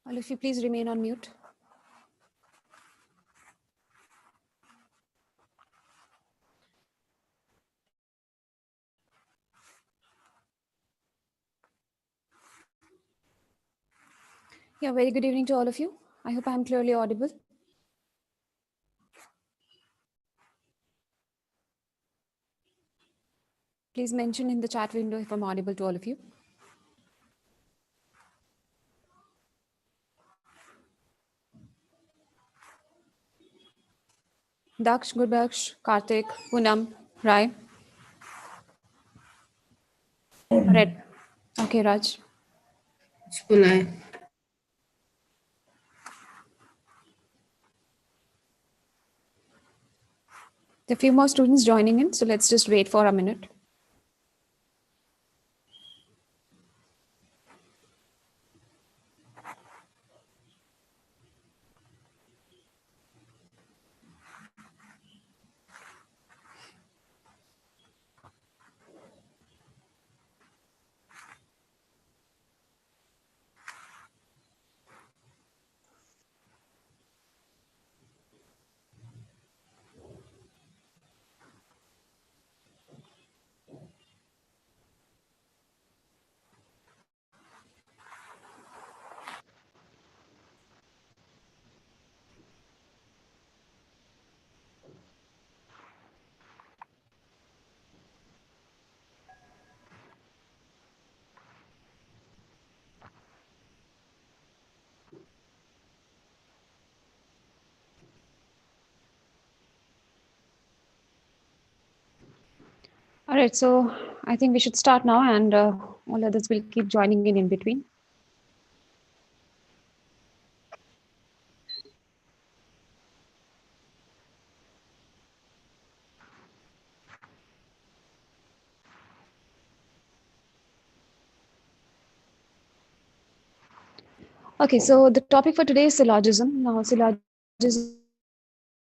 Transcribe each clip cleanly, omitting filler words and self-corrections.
All of you, please remain on mute. Yeah, very good evening to all of you. I hope I'm clearly audible. Please mention in the chat window if I'm audible to all of you. Daksh, Gurbaksh, Karthik, Poonam, Rai. Red. Okay, Raj. Punay. There are a few more students joining in, so let's just wait for a minute. All right, so I think we should start now, and all others will keep joining in between. Okay, so the topic for today is syllogism. Now, syllogism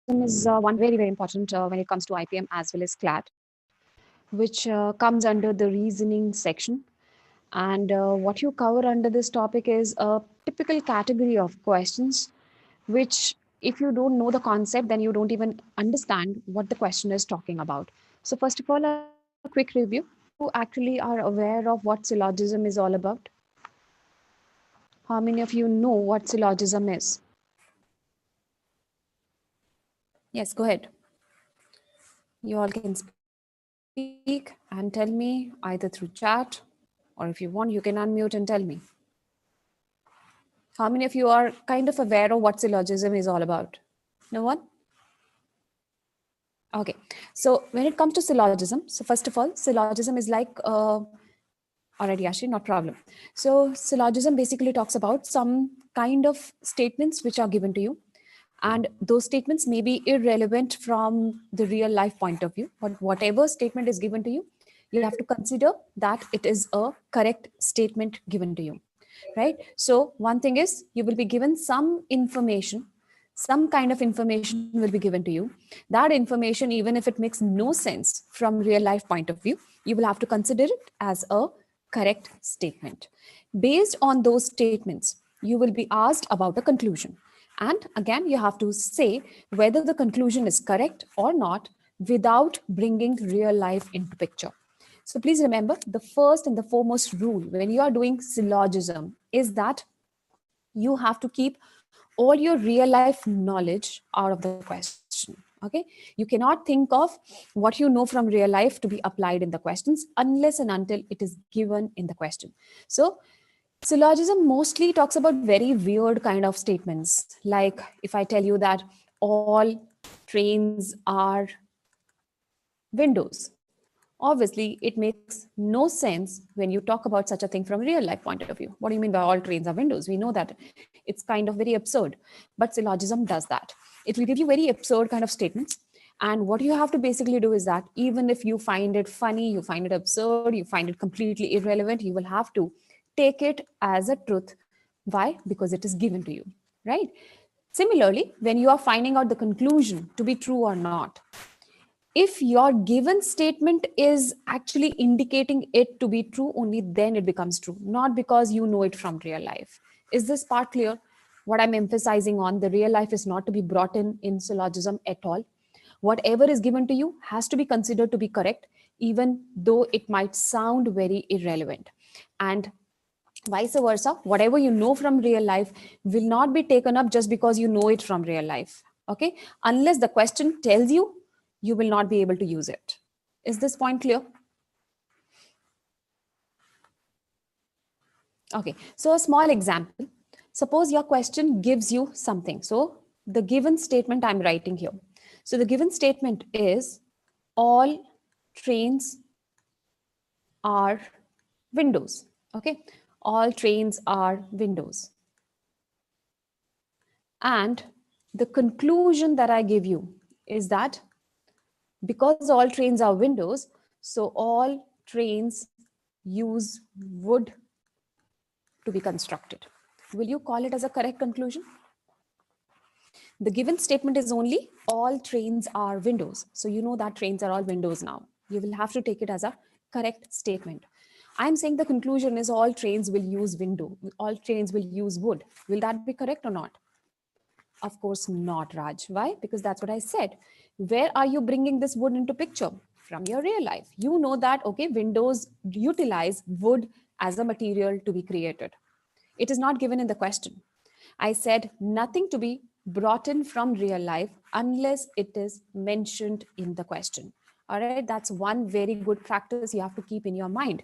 is one very, very important when it comes to IPM as well as CLAT, which comes under the reasoning section. And what you cover under this topic is a typical category of questions, which if you don't know the concept, then you don't even understand what the question is talking about. So first of all, a quick review. You actually are aware of what syllogism is all about? How many of you know what syllogism is? Yes, go ahead. You all can speak and tell me either through chat, or if you want, you can unmute and tell me. How many of you are kind of aware of what syllogism is all about? No one? Okay. So when it comes to syllogism, so first of all, syllogism is like, already actually not problem. So syllogism basically talks about some kind of statements which are given to you. And those statements may be irrelevant from the real life point of view, but whatever statement is given to you, you have to consider that it is a correct statement given to you, right? So one thing is you will be given some information, some kind of information will be given to you. That information, even if it makes no sense from real life point of view, you will have to consider it as a correct statement. Based on those statements, you will be asked about a conclusion. And again, you have to say whether the conclusion is correct or not without bringing real life into picture. So please remember, the first and the foremost rule when you are doing syllogism is that you have to keep all your real life knowledge out of the question. Okay, you cannot think of what you know from real life to be applied in the questions unless and until it is given in the question. So syllogism mostly talks about very weird kind of statements. Like if I tell you that all trains are windows, obviously it makes no sense when you talk about such a thing from a real life point of view. What do you mean by all trains are windows? We know that it's kind of very absurd, but syllogism does that. It will give you very absurd kind of statements. And what you have to basically do is that even if you find it funny, you find it absurd, you find it completely irrelevant, you will have to take it as a truth. Why? Because it is given to you, right? Similarly, when you are finding out the conclusion to be true or not, If your given statement is actually indicating it to be true, only then it becomes true, not because you know it from real life. Is this part clear? What I'm emphasizing on, the real life is not to be brought in syllogism at all. Whatever is given to you has to be considered to be correct, even though it might sound very irrelevant. And vice versa, whatever you know from real life will not be taken up just because you know it from real life. Okay, unless the question tells you, you will not be able to use it. Is this point clear? Okay, so a small example. Suppose your question gives you something. So the given statement I'm writing here. So the given statement is all trains are windows. Okay, all trains are windows. And the conclusion that I give you is that because all trains are windows, so all trains use wood to be constructed. Will you call it as a correct conclusion? The given statement is only all trains are windows. So you know that trains are all windows now. You will have to take it as a correct statement. I'm saying the conclusion is all trains will use window, all trains will use wood. Will that be correct or not? Of course not, Raj. Why? Because that's what I said. Where are you bringing this wood into picture? From your real life. You know that, okay, windows utilize wood as a material to be created. It is not given in the question. I said nothing to be brought in from real life unless it is mentioned in the question. All right, that's one very good practice you have to keep in your mind.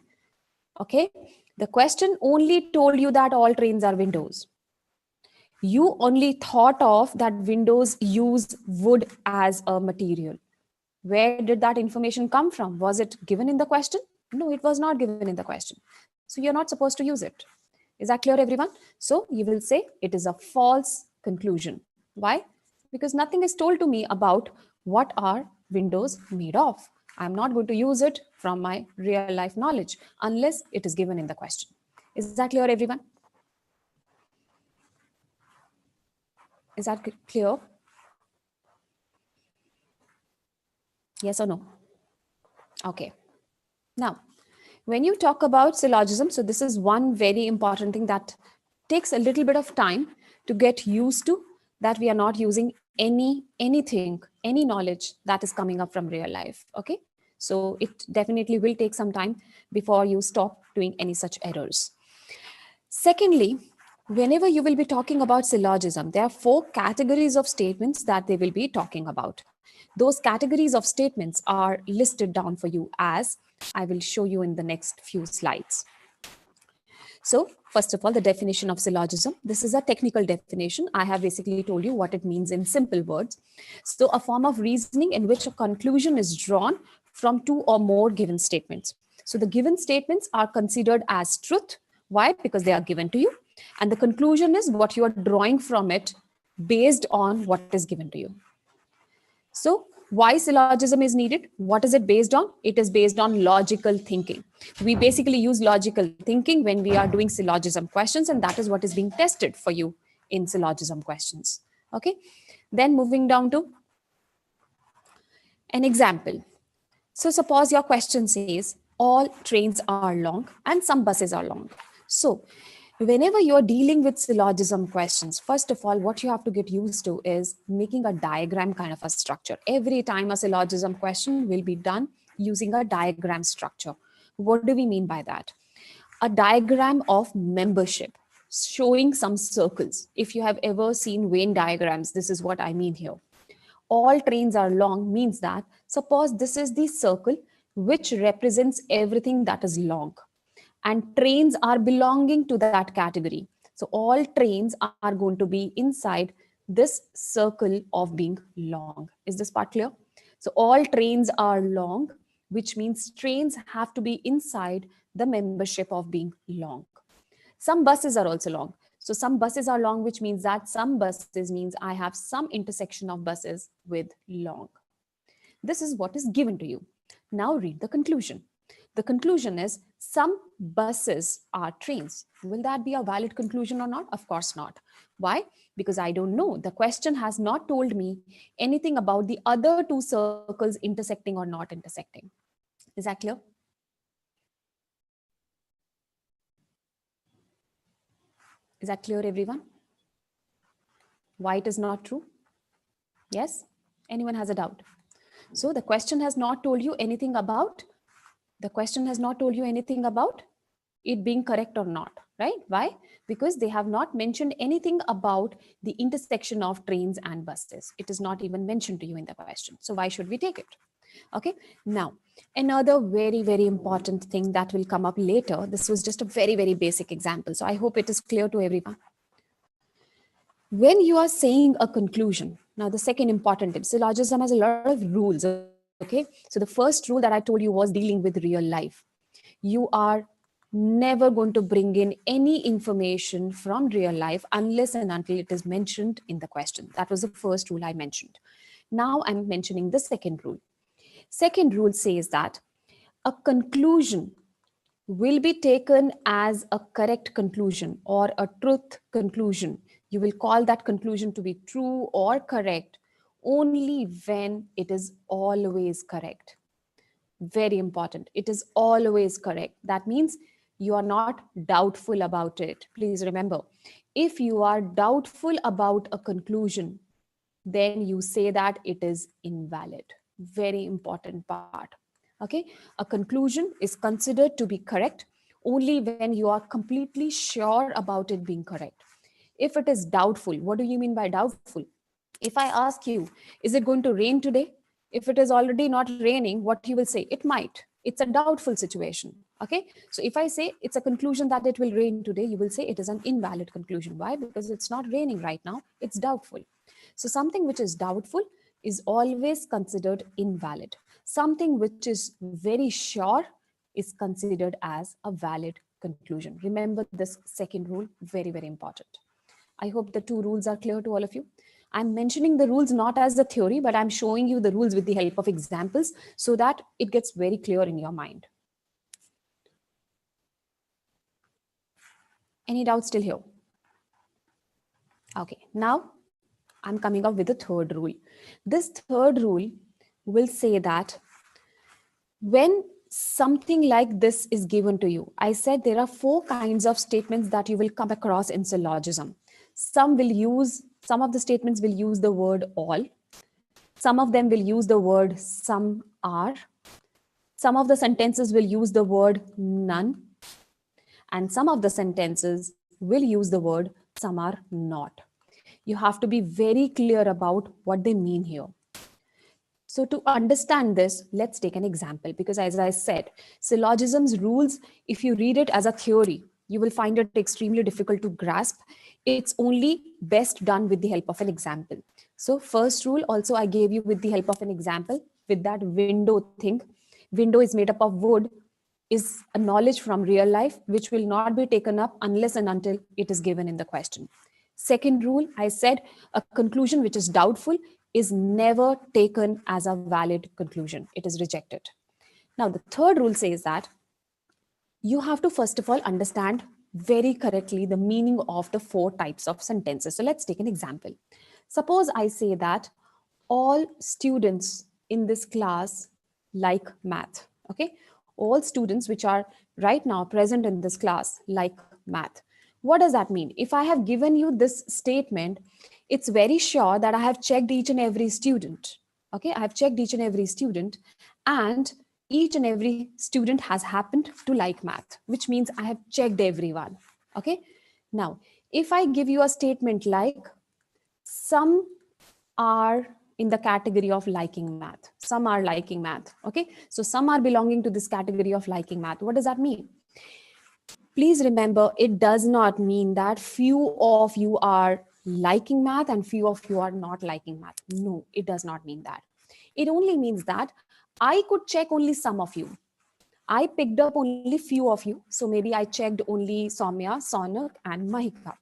Okay, the question only told you that all trains are windows. You only thought of that windows use wood as a material. Where did that information come from? Was it given in the question? No, it was not given in the question. So you're not supposed to use it. Is that clear, everyone? So you will say it is a false conclusion. Why? Because nothing is told to me about what are windows made of. I'm not going to use it from my real life knowledge unless it is given in the question. Is that clear, everyone? Is that clear? Yes or no? Okay. Now, when you talk about syllogism, so this is one very important thing that takes a little bit of time to get used to, that we are not using anything, any knowledge that is coming up from real life. Okay. So it definitely will take some time before you stop doing any such errors. Secondly, whenever you will be talking about syllogism, there are four categories of statements that they will be talking about. Those categories of statements are listed down for you as I will show you in the next few slides. So, first of all, the definition of syllogism. This is a technical definition. I have basically told you what it means in simple words. So, a form of reasoning in which a conclusion is drawn from two or more given statements. So, the given statements are considered as truth. Why? Because they are given to you. And the conclusion is what you are drawing from it based on what is given to you. So, why syllogism is needed? What is it based on? It is based on logical thinking. We basically use logical thinking when we are doing syllogism questions, and that is what is being tested for you in syllogism questions. Okay. Then moving down to an example. So, suppose your question says all trains are long and some buses are long. So, whenever you're dealing with syllogism questions, first of all, what you have to get used to is making a diagram kind of a structure. Every time a syllogism question will be done using a diagram structure. What do we mean by that? A diagram of membership showing some circles. If you have ever seen Venn diagrams, this is what I mean here. All trains are long means that suppose this is the circle which represents everything that is long, and trains are belonging to that category. So all trains are going to be inside this circle of being long. Is this part clear? So all trains are long, which means trains have to be inside the membership of being long. Some buses are also long. So some buses are long, which means that some buses means I have some intersection of buses with long. This is what is given to you. Now read the conclusion. The conclusion is some buses are trains. Will that be a valid conclusion or not? Of course not. Why? Because I don't know. The question has not told me anything about the other two circles intersecting or not intersecting. Is that clear? Is that clear, everyone? Why it is not true? Yes? Anyone has a doubt? So the question has not told you anything about, it being correct or not, right? Why? Because they have not mentioned anything about the intersection of trains and buses. It is not even mentioned to you in the question. So why should we take it? Okay. Now, another very, very important thing that will come up later. This was just a very, very basic example. So I hope it is clear to everyone. When you are saying a conclusion, now the second important tip, syllogism has a lot of rules. Okay. So the first rule that I told you was dealing with real life. You are never going to bring in any information from real life unless and until it is mentioned in the question. That was the first rule I mentioned. Now I'm mentioning the second rule. Second rule says that a conclusion will be taken as a correct conclusion or a truth conclusion. You will call that conclusion to be true or correct only when it is always correct. Very important. It is always correct. That means you are not doubtful about it. Please remember, if you are doubtful about a conclusion, then you say that it is invalid. Very important part. Okay. A conclusion is considered to be correct only when you are completely sure about it being correct. If it is doubtful, what do you mean by doubtful? If I ask you, is it going to rain today? If it is already not raining, what you will say? It might. It's a doubtful situation. Okay. So if I say it's a conclusion that it will rain today, you will say it is an invalid conclusion. Why? Because it's not raining right now. It's doubtful. So something which is doubtful is always considered invalid. Something which is very sure is considered as a valid conclusion. Remember this second rule, very, very important. I hope the two rules are clear to all of you. I'm mentioning the rules not as a theory, but I'm showing you the rules with the help of examples so that it gets very clear in your mind. Any doubts still here? Okay, now I'm coming up with the third rule. This third rule will say that when something like this is given to you, I said there are four kinds of statements that you will come across in syllogism. Some of the statements will use the word all. Some of them will use the word some are. Some of the sentences will use the word none. And some of the sentences will use the word some are not. You have to be very clear about what they mean here. So to understand this, let's take an example, because as I said, syllogisms rules, if you read it as a theory, you will find it extremely difficult to grasp. It's only best done with the help of an example. So first rule also I gave you with the help of an example with that window thing. Window is made up of wood is a knowledge from real life, which will not be taken up unless and until it is given in the question. Second rule, I said a conclusion which is doubtful is never taken as a valid conclusion. It is rejected. Now, the third rule says that you have to first of all understand very correctly the meaning of the four types of sentences. So let's take an example. Suppose I say that all students in this class like math. Okay. All students which are right now present in this class like math. What does that mean? If I have given you this statement, it's very sure that I have checked each and every student. Okay. I have checked each and every student, and each and every student has happened to like math, which means I have checked everyone. Okay. Now, if I give you a statement like some are in the category of liking math, some are liking math. Okay. So some are belonging to this category of liking math. What does that mean? Please remember, it does not mean that few of you are liking math and few of you are not liking math. No, it does not mean that. It only means that I could check only some of you. I picked up only few of you. So maybe I checked only Soumya, Sonak, and Mahika.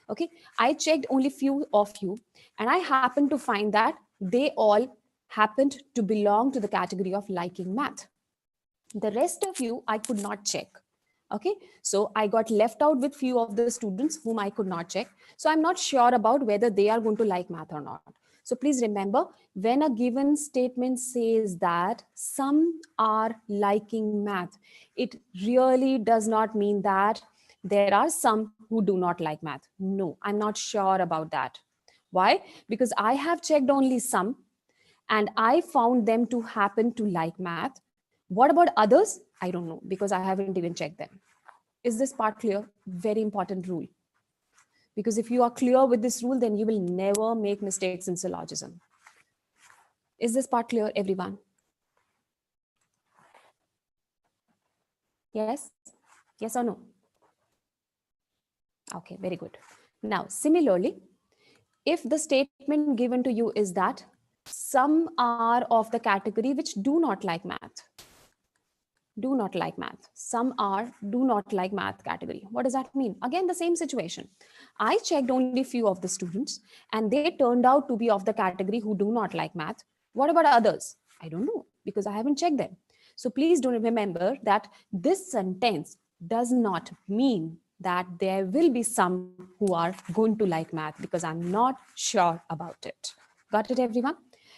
Okay. I checked only few of you, and I happened to find that they all happened to belong to the category of liking math. The rest of you, I could not check. Okay, so I got left out with few of the students whom I could not check. So I'm not sure about whether they are going to like math or not. So please remember, when a given statement says that some are liking math, it really does not mean that there are some who do not like math. No, I'm not sure about that. Why? Because I have checked only some and I found them to happen to like math. What about others? I don't know because I haven't even checked them. Is this part clear? Very important rule. Because if you are clear with this rule, then you will never make mistakes in syllogism. Is this part clear, everyone? Yes? Yes or no? Okay, very good. Now, similarly, if the statement given to you is that some are of the category which do not like math, do not like math. Some are do not like math category. What does that mean? Again, the same situation. I checked only few of the students and they turned out to be of the category who do not like math. What about others? I don't know because I haven't checked them. So please don't remember that this sentence does not mean that there will be some who are going to like math because I'm not sure about it. Got it, everyone?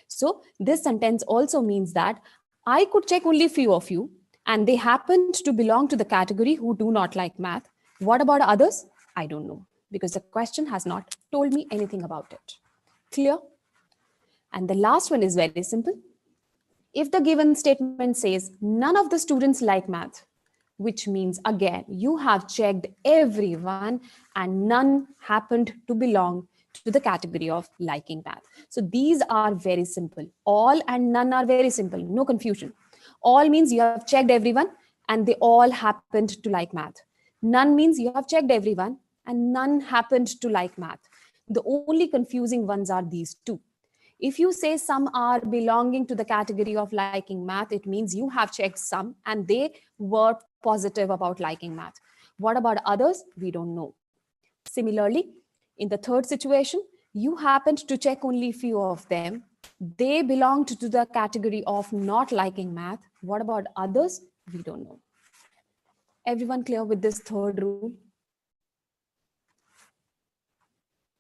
So this sentence also means that I could check only few of you and they happened to belong to the category who do not like math. What about others? I don't know because the question has not told me anything about it. Clear? And the last one is very simple. If the given statement says none of the students like math, which means again, you have checked everyone and none happened to belong to the category of liking math. So these are very simple. All and none are very simple, no confusion. All means you have checked everyone and they all happened to like math. None means you have checked everyone and none happened to like math. The only confusing ones are these two. If you say some are belonging to the category of liking math, it means you have checked some and they were positive about liking math. What about others? We don't know. Similarly, in the third situation, you happened to check only few of them. They belonged to the category of not liking math. What about others? We don't know. Everyone clear with this third rule?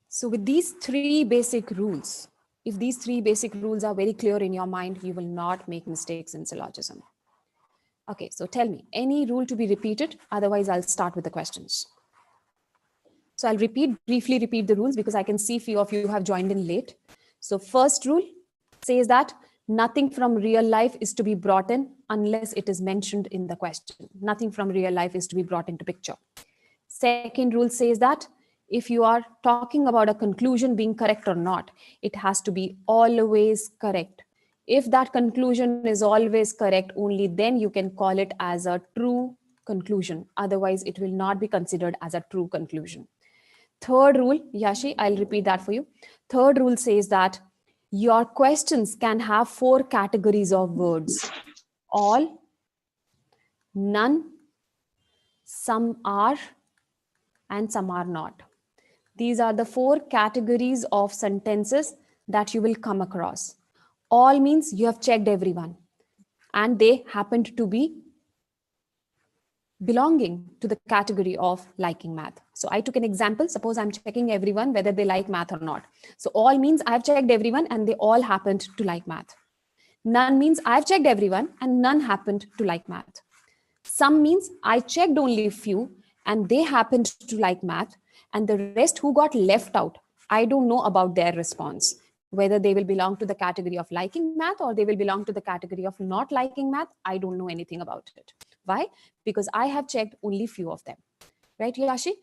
So with these three basic rules, if these three basic rules are very clear in your mind, you will not make mistakes in syllogism. Okay, so tell me, any rule to be repeated? Otherwise, I'll start with the questions. So I'll briefly repeat the rules because I can see few of you have joined in late. So first rule says that nothing from real life is to be brought in unless it is mentioned in the question. Nothing from real life is to be brought into picture. Second rule says that if you are talking about a conclusion being correct or not, it has to be always correct. If that conclusion is always correct, only then you can call it as a true conclusion. Otherwise, it will not be considered as a true conclusion. Third rule, Yashi, I'll repeat that for you. Third rule says that your questions can have four categories of words: all, none, some are, and some are not. These are the four categories of sentences that you will come across. All means you have checked everyone and they happened to be belonging to the category of liking math. So I took an example. Suppose I'm checking everyone whether they like math or not. So all means I've checked everyone and they all happened to like math. None means I've checked everyone and none happened to like math. Some means I checked only few and they happened to like math, and the rest who got left out, I don't know about their response, whether they will belong to the category of liking math or they will belong to the category of not liking math. I don't know anything about it. Why? Because I have checked only few of them. Right, Yashi?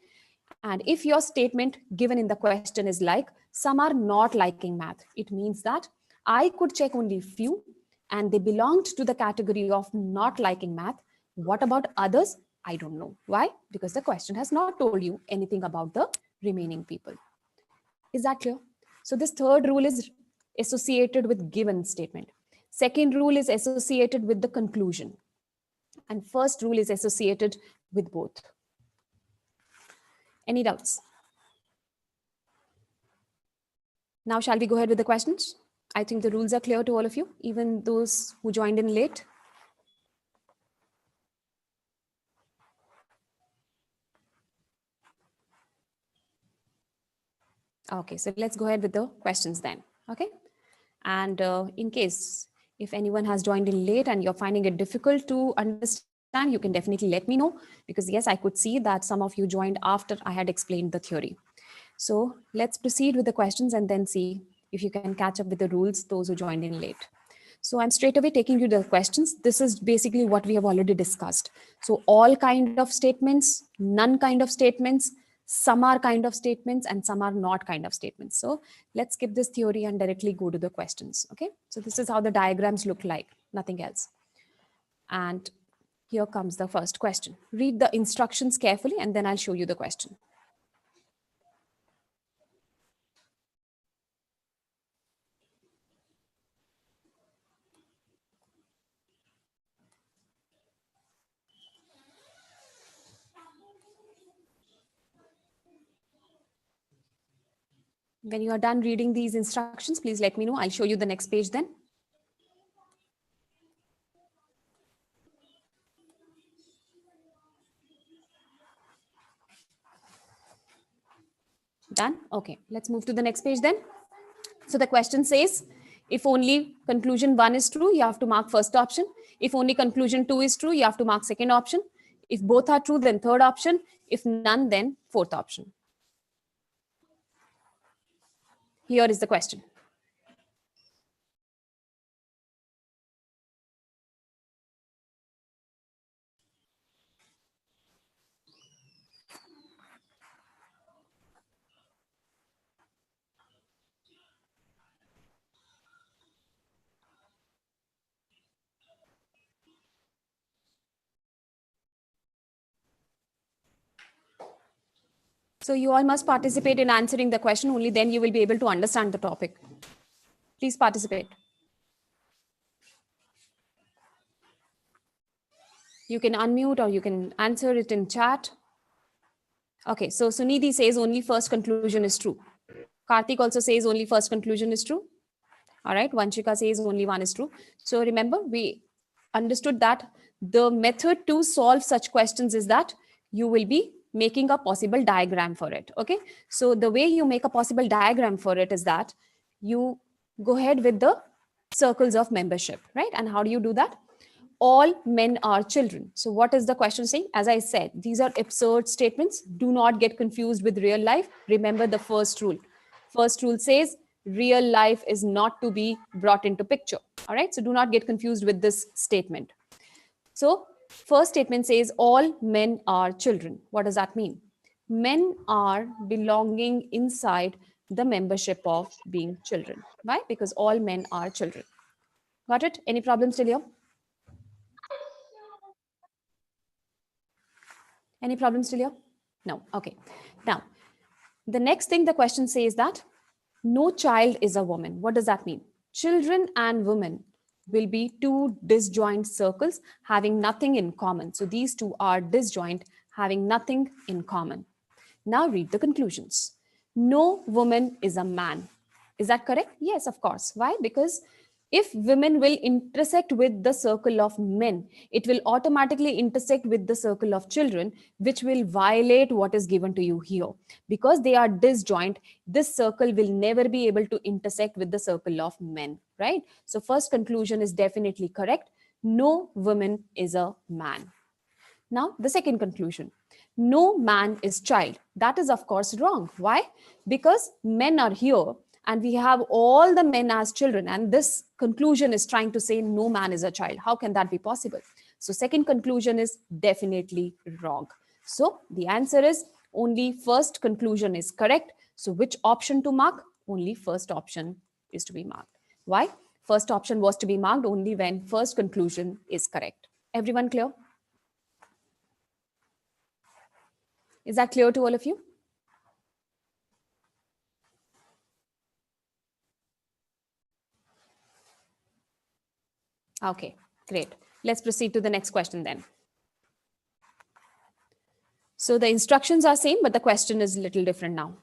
And if your statement given in the question is like, some are not liking math, it means that I could check only few and they belonged to the category of not liking math. What about others? I don't know. Why? Because the question has not told you anything about the remaining people. Is that clear? So this third rule is associated with given statement. Second rule is associated with the conclusion. And first rule is associated with both. Any doubts? Now, shall we go ahead with the questions? I think the rules are clear to all of you, even those who joined in late. Okay, so let's go ahead with the questions then. Okay. And in case if anyone has joined in late and you're finding it difficult to understand, you can definitely let me know, because yes, I could see that some of you joined after I had explained the theory. So let's proceed with the questions and then see if you can catch up with the rules, those who joined in late. So I'm straight away taking you the questions. This is basically what we have already discussed. So all kind of statements, none kind of statements, some are kind of statements, and some are not kind of statements. So let's skip this theory and directly go to the questions. Okay. So this is how the diagrams look like, nothing else. And here comes the first question. Read the instructions carefully and then I'll show you the question. When you are done reading these instructions, please let me know. I'll show you the next page then. Done? Okay, let's move to the next page then. So the question says, if only conclusion 1 is true, you have to mark first option. If only conclusion 2 is true, you have to mark second option. If both are true, then third option. If none, then fourth option. Here is the question. So you all must participate in answering the question. Only then you will be able to understand the topic. Please participate. You can unmute or you can answer it in chat. Okay, so Sunidhi says only first conclusion is true. Karthik also says only first conclusion is true. All right, Vanchika says only one is true. So remember, we understood that the method to solve such questions is that you will be making a possible diagram for it. Okay, so the way you make a possible diagram for it is that you go ahead with the circles of membership, right? And how do you do that? All men are children. So what is the question saying? As I said, these are absurd statements. Do not get confused with real life. Remember the first rule. First rule says real life is not to be brought into picture. All right. So do not get confused with this statement. So first statement says all men are children. What does that mean? Men are belonging inside the membership of being children. Why? Because all men are children. Got it? Any problems till here? Any problems still here? No. Okay. Now, the next thing the question says that no child is a woman. What does that mean? Children and women will be two disjoint circles having nothing in common. So these two are disjoint, having nothing in common. Now read the conclusions. No woman is a man. Is that correct? Yes, of course. Why? Because if women will intersect with the circle of men, it will automatically intersect with the circle of children, which will violate what is given to you here. Because they are disjoint, this circle will never be able to intersect with the circle of men, right? So first conclusion is definitely correct. No woman is a man. Now, the second conclusion. No man is child. That is, of course, wrong. Why? Because men are here and we have all the men as children. And this conclusion is trying to say no man is a child. How can that be possible? So, second conclusion is definitely wrong. So, the answer is only first conclusion is correct. So, which option to mark? Only first option is to be marked. Why? First option was to be marked only when first conclusion is correct. Everyone clear? Is that clear to all of you? Okay, great. Let's proceed to the next question then. So the instructions are same, but the question is a little different now.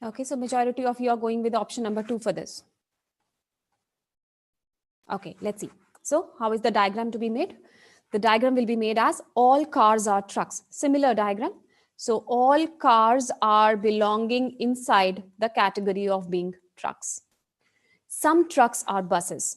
Okay, so majority of you are going with option number 2 for this. Okay, let's see. So how is the diagram to be made? The diagram will be made as all cars are trucks. Similar diagram. So all cars are belonging inside the category of being trucks. Some trucks are buses.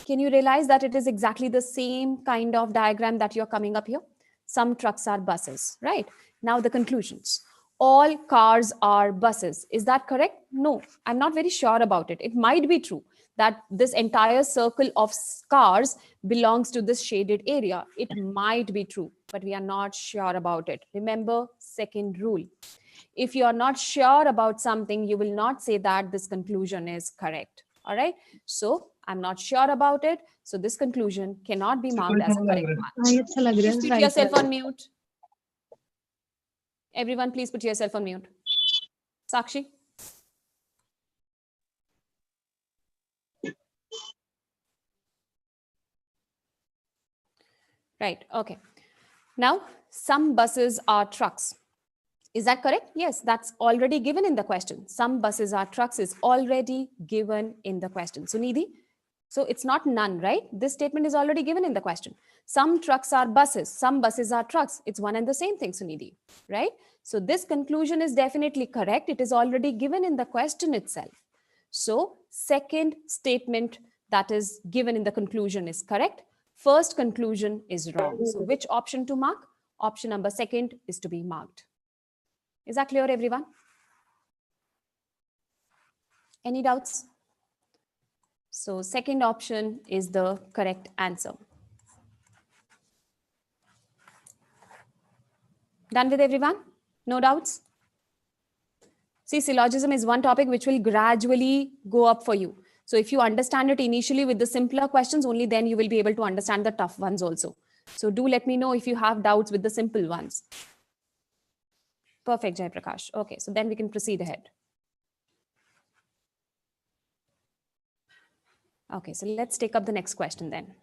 Can you realize that it is exactly the same kind of diagram that you're coming up here? Some trucks are buses, right? Now the conclusions. All cars are buses. Is that correct? No, I'm not very sure about it. It might be true that this entire circle of cars belongs to this shaded area. It might be true, but we are not sure about it. Remember, second rule. If you are not sure about something, you will not say that this conclusion is correct. All right. So I'm not sure about it. So this conclusion cannot be marked as a correct one. Please put yourself on mute. Everyone, please put yourself on mute. Sakshi. Right. Okay. Now, some buses are trucks. Is that correct? Yes, that's already given in the question. Some buses are trucks is already given in the question. So, Nidhi, so it's not none, right? This statement is already given in the question. Some trucks are buses. Some buses are trucks. It's one and the same thing, Sunidhi, right? So this conclusion is definitely correct. It is already given in the question itself. So second statement that is given in the conclusion is correct. First conclusion is wrong. So which option to mark? Option number second is to be marked. Is that clear, everyone? Any doubts? So second option is the correct answer. Done with everyone? No doubts? See, syllogism is one topic which will gradually go up for you. So if you understand it initially with the simpler questions, only then you will be able to understand the tough ones also. So do let me know if you have doubts with the simple ones. Perfect, Jai Prakash. Okay, so then we can proceed ahead. Okay, so let's take up the next question then.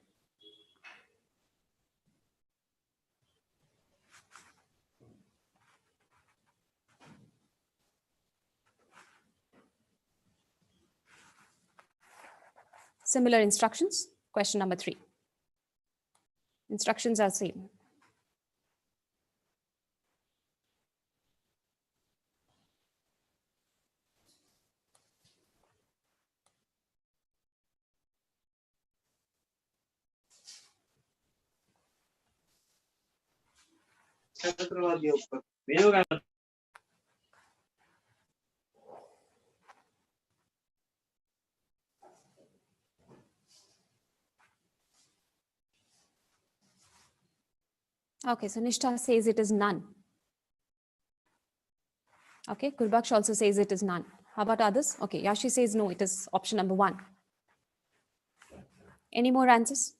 Similar instructions. Question number 3. Instructions are same. Okay, so Nishtha says it is none. Okay, Kurbaksh also says it is none. How about others? Okay, Yashi says no, it is option number 1. Any more answers?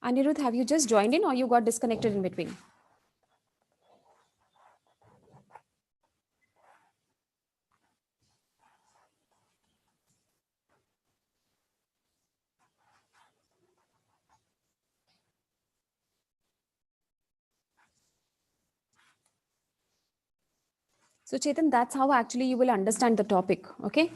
Anirudh, have you just joined in or you got disconnected in between? So Chetan, that's how actually you will understand the topic. Okay.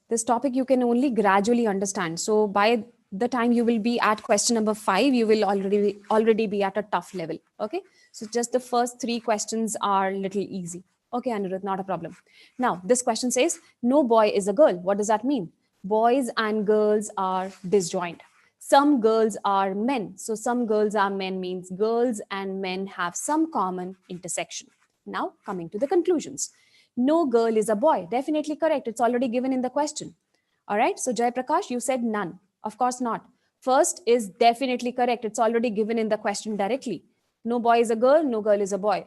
This topic you can only gradually understand. So by the time you will be at question number 5, you will already be at a tough level. Okay. So just the first 3 questions are little easy. Okay, Anirudh, not a problem. Now, this question says, no boy is a girl. What does that mean? Boys and girls are disjoint. Some girls are men. So some girls are men means girls and men have some common intersection. Now, coming to the conclusions. No girl is a boy. Definitely correct. It's already given in the question. All right. So Jai Prakash, you said none. Of course not. First is definitely correct. It's already given in the question directly. No boy is a girl. No girl is a boy.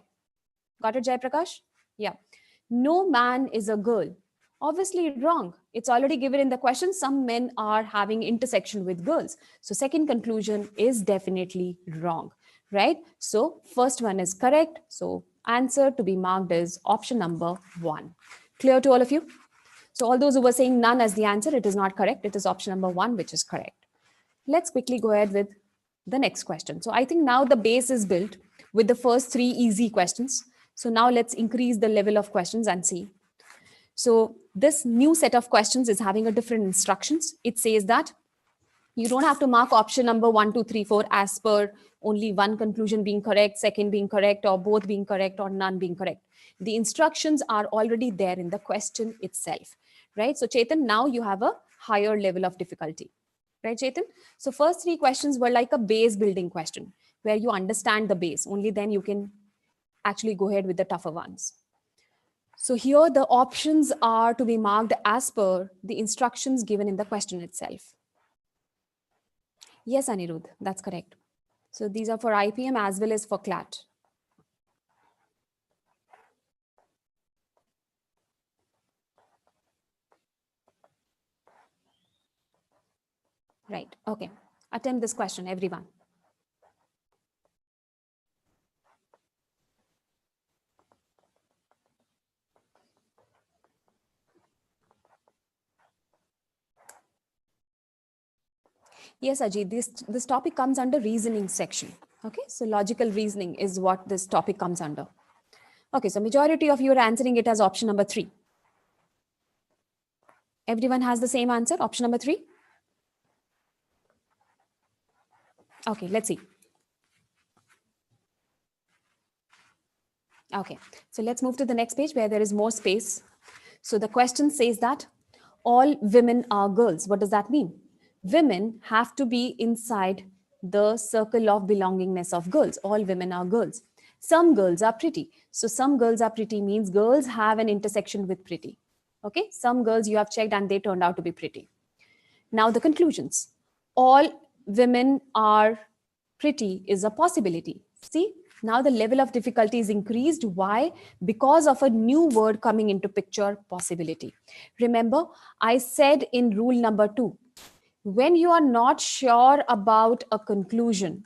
Got it, Jai Prakash? Yeah. No man is a girl. Obviously wrong. It's already given in the question. Some men are having intersection with girls. So second conclusion is definitely wrong, right? So first one is correct. So answer to be marked is option number 1. Clear to all of you? So all those who were saying none as the answer, it is not correct. It is option number 1, which is correct. Let's quickly go ahead with the next question. So I think now the base is built with the first 3 easy questions. So now let's increase the level of questions and see. So this new set of questions is having a different instructions. It says that you don't have to mark option number 1, 2, 3, 4 as per only one conclusion being correct, second being correct, or both being correct, or none being correct. The instructions are already there in the question itself, right? So Chetan, now you have a higher level of difficulty, right, Chetan? So first three questions were like a base building question where you understand the base. Only then you can actually go ahead with the tougher ones. So here the options are to be marked as per the instructions given in the question itself. Yes, Anirudh, that's correct. So these are for IPM as well as for CLAT. Right, okay. Attempt this question, everyone. Yes, Ajit, this topic comes under reasoning section. Okay, so logical reasoning is what this topic comes under. Okay, so majority of you are answering it as option number 3. Everyone has the same answer, option number 3? Okay, let's see. Okay, so let's move to the next page where there is more space. So the question says that all women are girls. What does that mean? Women have to be inside the circle of belongingness of girls. All women are girls. Some girls are pretty. So some girls are pretty means girls have an intersection with pretty. Okay, some girls you have checked and they turned out to be pretty. Now the conclusions. All women are pretty is a possibility. See, now the level of difficulty is increased. Why? Because of a new word coming into picture, possibility. Remember, I said in rule number 2, when you are not sure about a conclusion,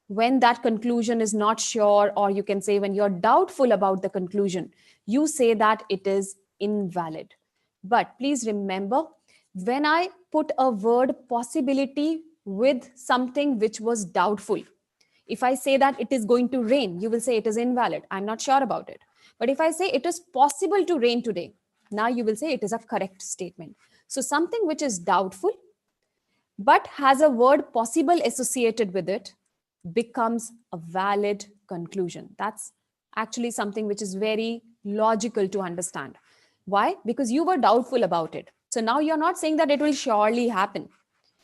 when that conclusion is not sure, or you can say when you're doubtful about the conclusion, you say that it is invalid. But please remember, when I put a word possibility with something which was doubtful, if I say that it is going to rain, you will say it is invalid. I'm not sure about it. But if I say it is possible to rain today, now you will say it is a correct statement. So something which is doubtful but has a word possible associated with it becomes a valid conclusion. That's actually something which is very logical to understand. Why? Because you were doubtful about it. So now you're not saying that it will surely happen.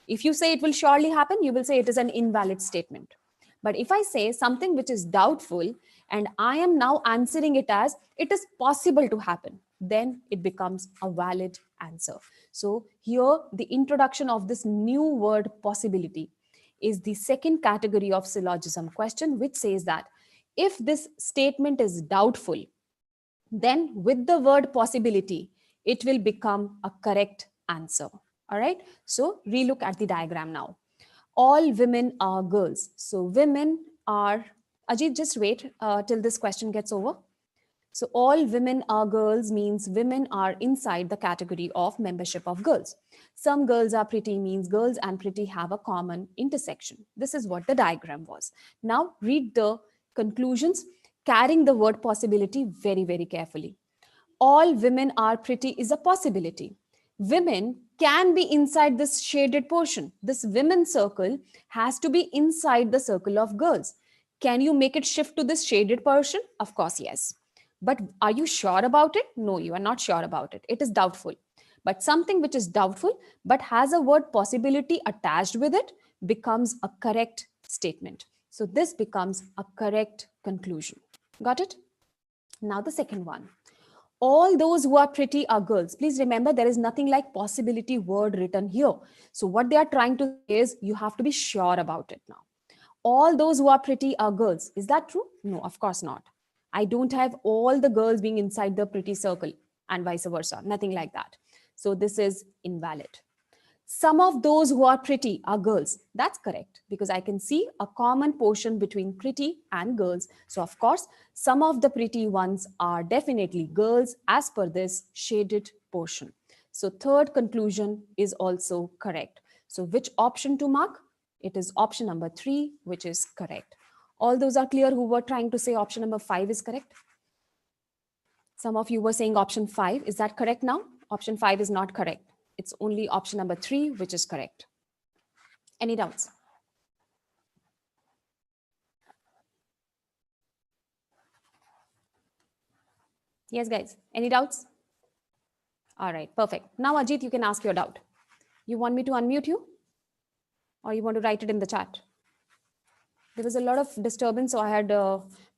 If you say it will surely happen, you will say it is an invalid statement. But if I say something which is doubtful and I am now answering it as it is possible to happen, then it becomes a valid answer. So here the introduction of this new word possibility is the second category of syllogism question, which says that if this statement is doubtful, then with the word possibility, it will become a correct answer. All right. So relook at the diagram now. All women are girls. So women are, Ajit, just wait till this question gets over. So all women are girls means women are inside the category of membership of girls. Some girls are pretty means girls and pretty have a common intersection. This is what the diagram was. Now read the conclusions carrying the word possibility very, very carefully. All women are pretty is a possibility. Women can be inside this shaded portion. This women circle has to be inside the circle of girls. Can you make it shift to this shaded portion? Of course, yes. But are you sure about it? No, you are not sure about it. It is doubtful. But something which is doubtful but has a word possibility attached with it becomes a correct statement. So this becomes a correct conclusion. Got it? Now the second one. All those who are pretty are girls. Please remember, there is nothing like possibility word written here. So what they are trying to say is you have to be sure about it now. All those who are pretty are girls. Is that true? No, of course not. I don't have all the girls being inside the pretty circle and vice versa. Nothing like that. So this is invalid. Some of those who are pretty are girls. That's correct because I can see a common portion between pretty and girls. So of course, some of the pretty ones are definitely girls as per this shaded portion. So third conclusion is also correct. So which option to mark? It is option number 3, which is correct. All those are clear who were trying to say option number 5 is correct? Some of you were saying option 5. Is that correct now? Option 5 is not correct. It's only option number 3, which is correct. Any doubts? Yes, guys. Any doubts? All right, perfect. Now, Ajit, you can ask your doubt. You want me to unmute you? Or you want to write it in the chat? There was a lot of disturbance, so I had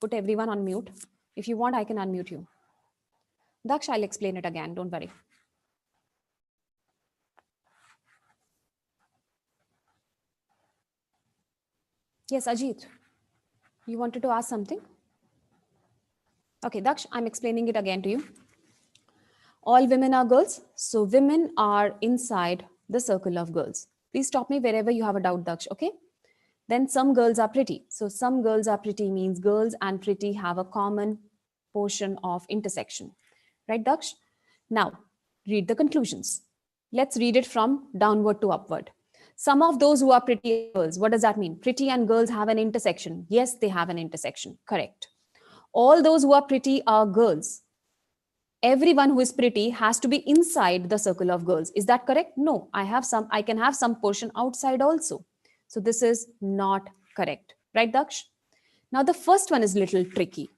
put everyone on mute. If you want, I can unmute you. Daksh, I'll explain it again. Don't worry. Yes, Ajit, you wanted to ask something? Okay, Daksh, I'm explaining it again to you. All women are girls. So women are inside the circle of girls. Please stop me wherever you have a doubt, Daksh, okay? Then some girls are pretty. So some girls are pretty means girls and pretty have a common portion of intersection. Right, Daksh? Now, read the conclusions. Let's read it from downward to upward. Some of those who are pretty girls, what does that mean? Pretty and girls have an intersection. Yes, they have an intersection. Correct. All those who are pretty are girls. Everyone who is pretty has to be inside the circle of girls. Is that correct? No, I can have some portion outside also. So this is not correct. Right, Daksh? Now the first one is little tricky.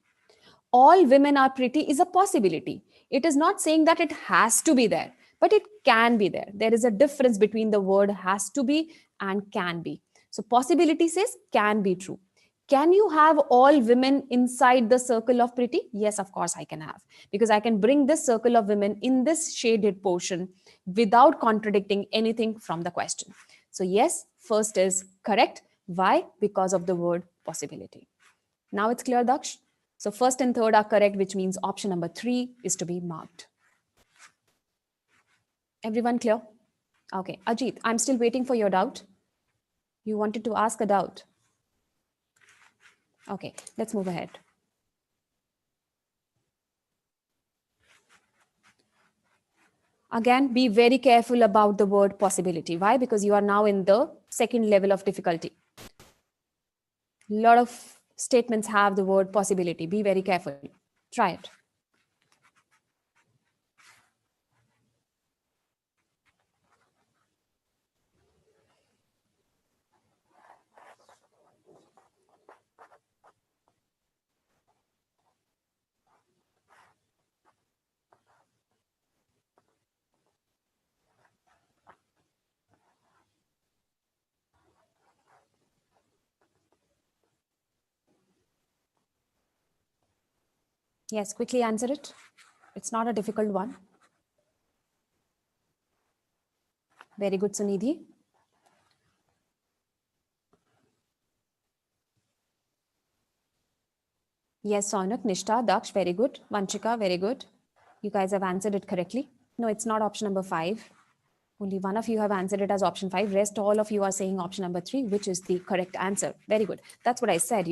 All women are pretty is a possibility. It is not saying that it has to be there, but it can be there. There is a difference between the word has to be and can be. So possibility says can be true. Can you have all women inside the circle of pretty? Yes, of course I can have, because I can bring this circle of women in this shaded portion without contradicting anything from the question. So yes, first is correct. Why? Because of the word possibility. Now it's clear, Daksh? So first and third are correct, which means option number 3 is to be marked. Everyone clear? Okay, Ajit, I'm still waiting for your doubt. You wanted to ask a doubt. Okay, let's move ahead. Again, be very careful about the word possibility. Why? Because you are now in the second level of difficulty. A lot of statements have the word possibility. Be very careful. Try it. Yes, quickly answer it. It's not a difficult one. Very good, Sunidhi. Yes, Sonak, Nishta, Daksh, very good. Vanchika, very good. You guys have answered it correctly. No, it's not option number 5. Only one of you have answered it as option 5. Rest all of you are saying option number 3, which is the correct answer. Very good. That's what I said.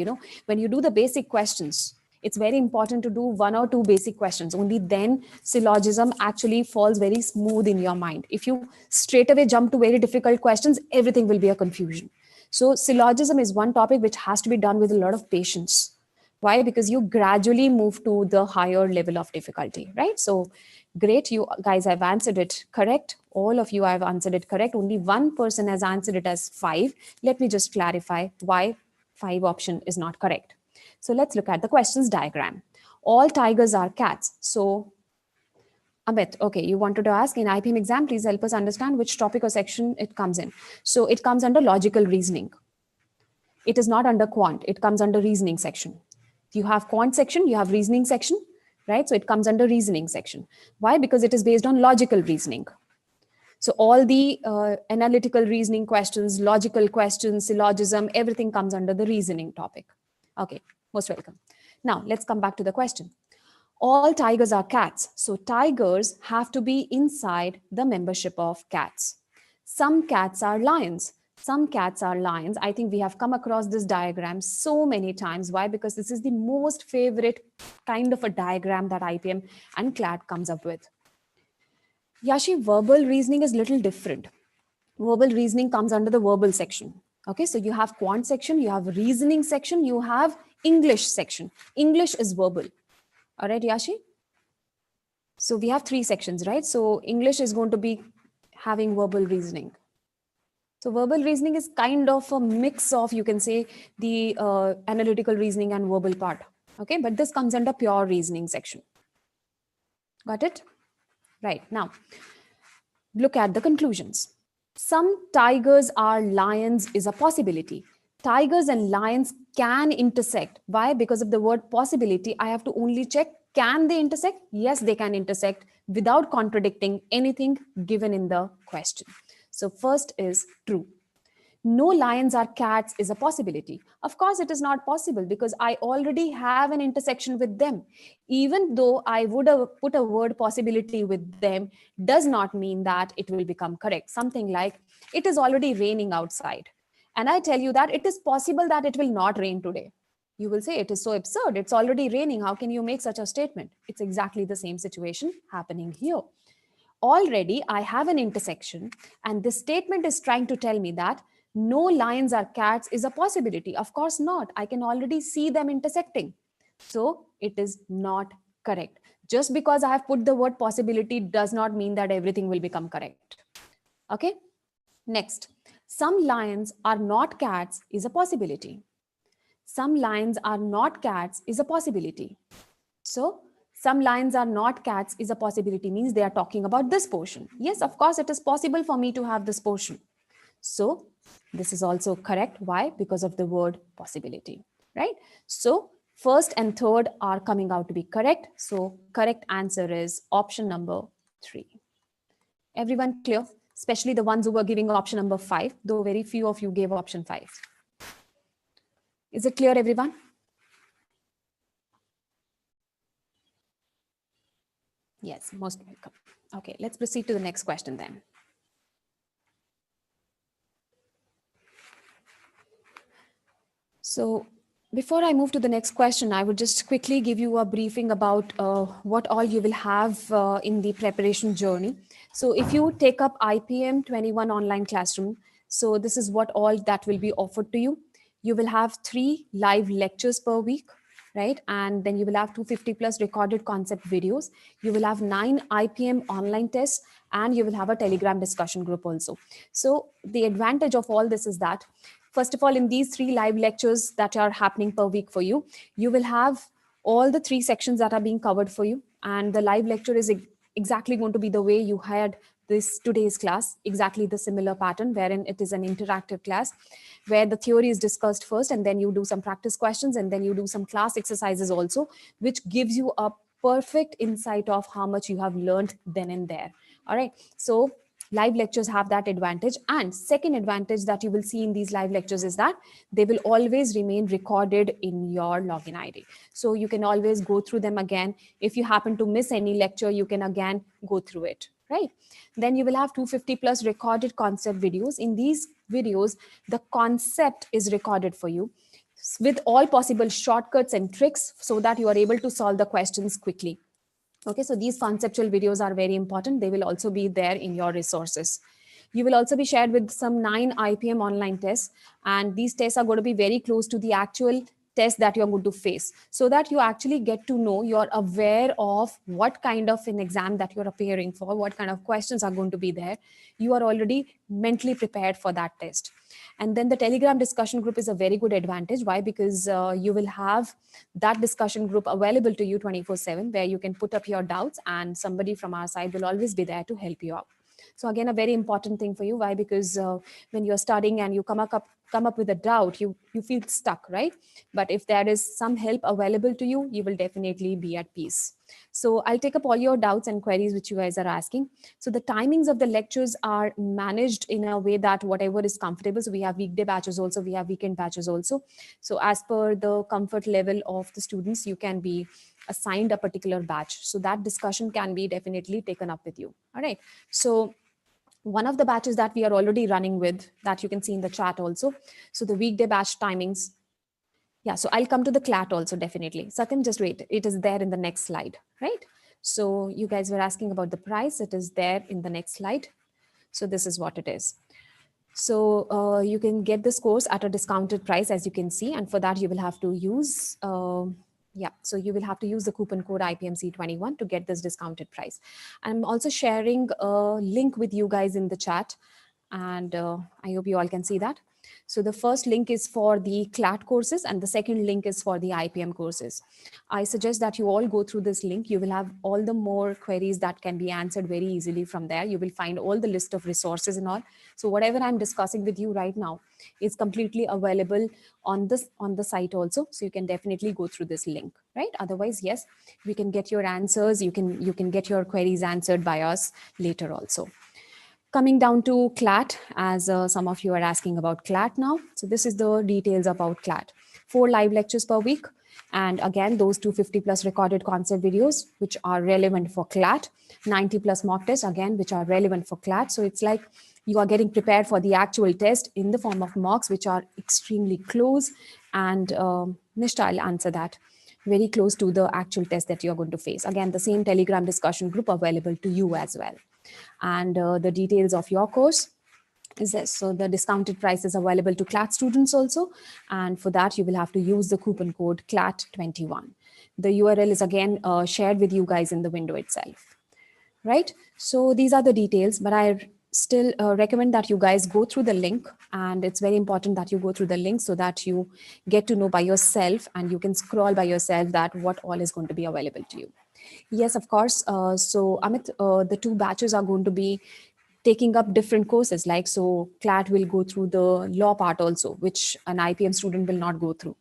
When you do the basic questions, it's very important to do 1 or 2 basic questions. Only then syllogism actually falls very smooth in your mind. If you straight away jump to very difficult questions, everything will be a confusion. So syllogism is one topic which has to be done with a lot of patience. Why? Because you gradually move to the higher level of difficulty, right? So great, you guys have answered it correct. All of you have answered it correct. Only one person has answered it as 5. Let me just clarify why 5 option is not correct. So let's look at the questions diagram. All tigers are cats. So Amit, okay, you wanted to ask in IPM exam, please help us understand which topic or section it comes in. So it comes under logical reasoning. It is not under quant. It comes under reasoning section. You have quant section, you have reasoning section, right? So it comes under reasoning section. Why? Because it is based on logical reasoning. So all the analytical reasoning questions, logical questions, syllogism, everything comes under the reasoning topic. Okay, most welcome. Now let's come back to the question. All tigers are cats. So tigers have to be inside the membership of cats. Some cats are lions. Some cats are lions. I think we have come across this diagram so many times. Why? Because this is the most favorite kind of a diagram that IPM and CLAT comes up with. Yashi, verbal reasoning is little different. Verbal reasoning comes under the verbal section. Okay, so you have quant section, you have reasoning section, you have English section. English is verbal. All right, Yashi? So we have three sections, right? So English is going to be having verbal reasoning. So verbal reasoning is kind of a mix of, you can say, the analytical reasoning and verbal part. Okay, but this comes under pure reasoning section. Got it? Right. Now, look at the conclusions. Some tigers are lions is a possibility. Tigers and lions can intersect. Why? Because of the word possibility, I have to only check, can they intersect? Yes, they can intersect without contradicting anything given in the question. So first is true. No lions are cats is a possibility. Of course, it is not possible because I already have an intersection with them. Even though I would have put a word possibility with them, does not mean that it will become correct. Something like, it is already raining outside. And I tell you that it is possible that it will not rain today. You will say, it is so absurd. It's already raining. How can you make such a statement? It's exactly the same situation happening here. Already, I have an intersection, and this statement is trying to tell me that no lions are cats is a possibility. Of course not. I can already see them intersecting. So it is not correct. Just because I have put the word possibility does not mean that everything will become correct. Okay. Next, some lions are not cats is a possibility. Some lions are not cats is a possibility. So some lions are not cats is a possibility means they are talking about this portion. Yes, of course, it is possible for me to have this portion. So this is also correct. Why? Because of the word possibility, right? So first and third are coming out to be correct. So correct answer is option number 3. Everyone clear? Especially the ones who were giving option number 5, though very few of you gave option 5. Is it clear, everyone? Yes, most welcome. Okay, let's proceed to the next question then. So before I move to the next question, I would just quickly give you a briefing about what all you will have in the preparation journey. So if you take up IPM 21 online classroom, so this is what all that will be offered to you. You will have 3 live lectures per week, right? And then you will have 250 plus recorded concept videos. You will have 9 IPM online tests, and you will have a Telegram discussion group also. So the advantage of all this is that, first of all, in these 3 live lectures that are happening per week for you, you will have all the 3 sections that are being covered for you. And the live lecture is exactly going to be the way you had this today's class, exactly the similar pattern, wherein it is an interactive class where the theory is discussed first, and then you do some practice questions, and then you do some class exercises also, which gives you a perfect insight of how much you have learned then and there. All right. So live lectures have that advantage. And second advantage that you will see in these live lectures is that they will always remain recorded in your login ID. So you can always go through them again. If you happen to miss any lecture, you can again go through it, right? Then you will have 250 plus recorded concept videos. In these videos, the concept is recorded for you with all possible shortcuts and tricks so that you are able to solve the questions quickly. Okay, so these conceptual videos are very important. They will also be there in your resources. You will also be shared with some 9 IPM online tests, and these tests are going to be very close to the actual test that you're going to face, so that you actually get to know, you're aware of what kind of an exam that you're appearing for, what kind of questions are going to be there. You are already mentally prepared for that test. And then the Telegram discussion group is a very good advantage. Why? Because you will have that discussion group available to you 24/7, where you can put up your doubts, and somebody from our side will always be there to help you out. So again, a very important thing for you. Why? Because when you're studying and you come up with a doubt, you feel stuck, right? But if there is some help available to you, you will definitely be at peace. So I'll take up all your doubts and queries which you guys are asking. So the timings of the lectures are managed in a way that whatever is comfortable. So we have weekday batches also, we have weekend batches also. So as per the comfort level of the students, you can be assigned a particular batch. So that discussion can be definitely taken up with you. All right. So one of the batches that we are already running with, that you can see in the chat also. So the weekday batch timings. Yeah, so I'll come to the CLAT also, definitely. Satyam, just wait. It is there in the next slide, right? So you guys were asking about the price. It is there in the next slide. So this is what it is. So you can get this course at a discounted price, as you can see. And for that, you will have to use Yeah, so you will have to use the coupon code IPMC21 to get this discounted price. I'm also sharing a link with you guys in the chat, and I hope you all can see that. So the first link is for the CLAT courses and the second link is for the IPM courses. I suggest that you all go through this link. You will have all the more queries that can be answered very easily from there. You will find all the list of resources and all. So whatever I'm discussing with you right now is completely available on the site also. So you can definitely go through this link, right? Otherwise, yes, we can get your answers. You can get your queries answered by us later also. Coming down to CLAT, as some of you are asking about CLAT now. So this is the details about CLAT. 4 live lectures per week. And again, those 250 plus recorded concept videos, which are relevant for CLAT. 90 plus mock tests, again, which are relevant for CLAT. So it's like you are getting prepared for the actual test in the form of mocks, which are extremely close. And Nishta, I'll answer that. Very close to the actual test that you're going to face. Again, the same Telegram discussion group available to you as well. And the details of your course is this. So the discounted price is available to CLAT students also. And for that, you will have to use the coupon code CLAT21. The URL is again shared with you guys in the window itself, right? So these are the details, but I still recommend that you guys go through the link, and it's very important that you go through the link so that you get to know by yourself and you can scroll by yourself that what all is going to be available to you. Yes, of course. So Amit, the two batches are going to be taking up different courses. Like, so CLAT will go through the law part also, which an IPM student will not go through,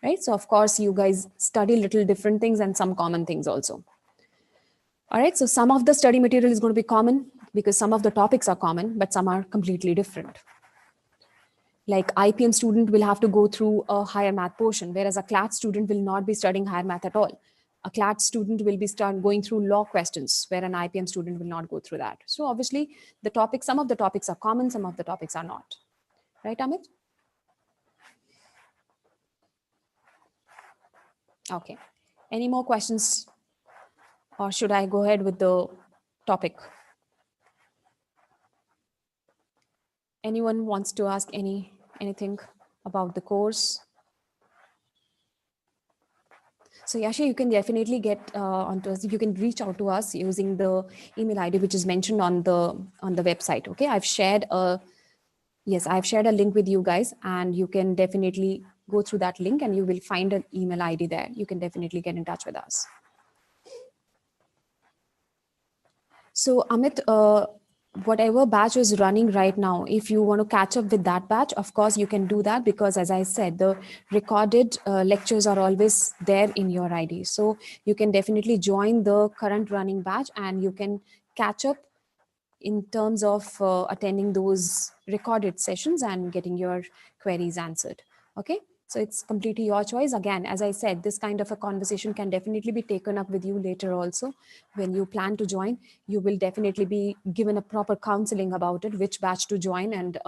right? So of course, you guys study little different things and some common things also. All right, so some of the study material is going to be common because some of the topics are common, but some are completely different. Like IPM student will have to go through a higher math portion, whereas a CLAT student will not be studying higher math at all. A CLAT student will be going through law questions, where an IPM student will not go through that. So obviously, some of the topics are common, some of the topics are not. Right, Amit? Okay. Any more questions? Or should I go ahead with the topic? Anyone wants to ask anything about the course? So Yashi, you can definitely get onto us. You can reach out to us using the email ID which is mentioned on the website. Okay, I've shared a link with you guys, and you can definitely go through that link, and you will find an email ID there. You can definitely get in touch with us. So Amit, whatever batch is running right now, if you want to catch up with that batch, of course you can do that, because as I said, the recorded lectures are always there in your ID. So you can definitely join the current running batch and you can catch up in terms of attending those recorded sessions and getting your queries answered. Okay. So it's completely your choice. Again, as I said, this kind of a conversation can definitely be taken up with you later also. When you plan to join, you will definitely be given a proper counseling about it, which batch to join and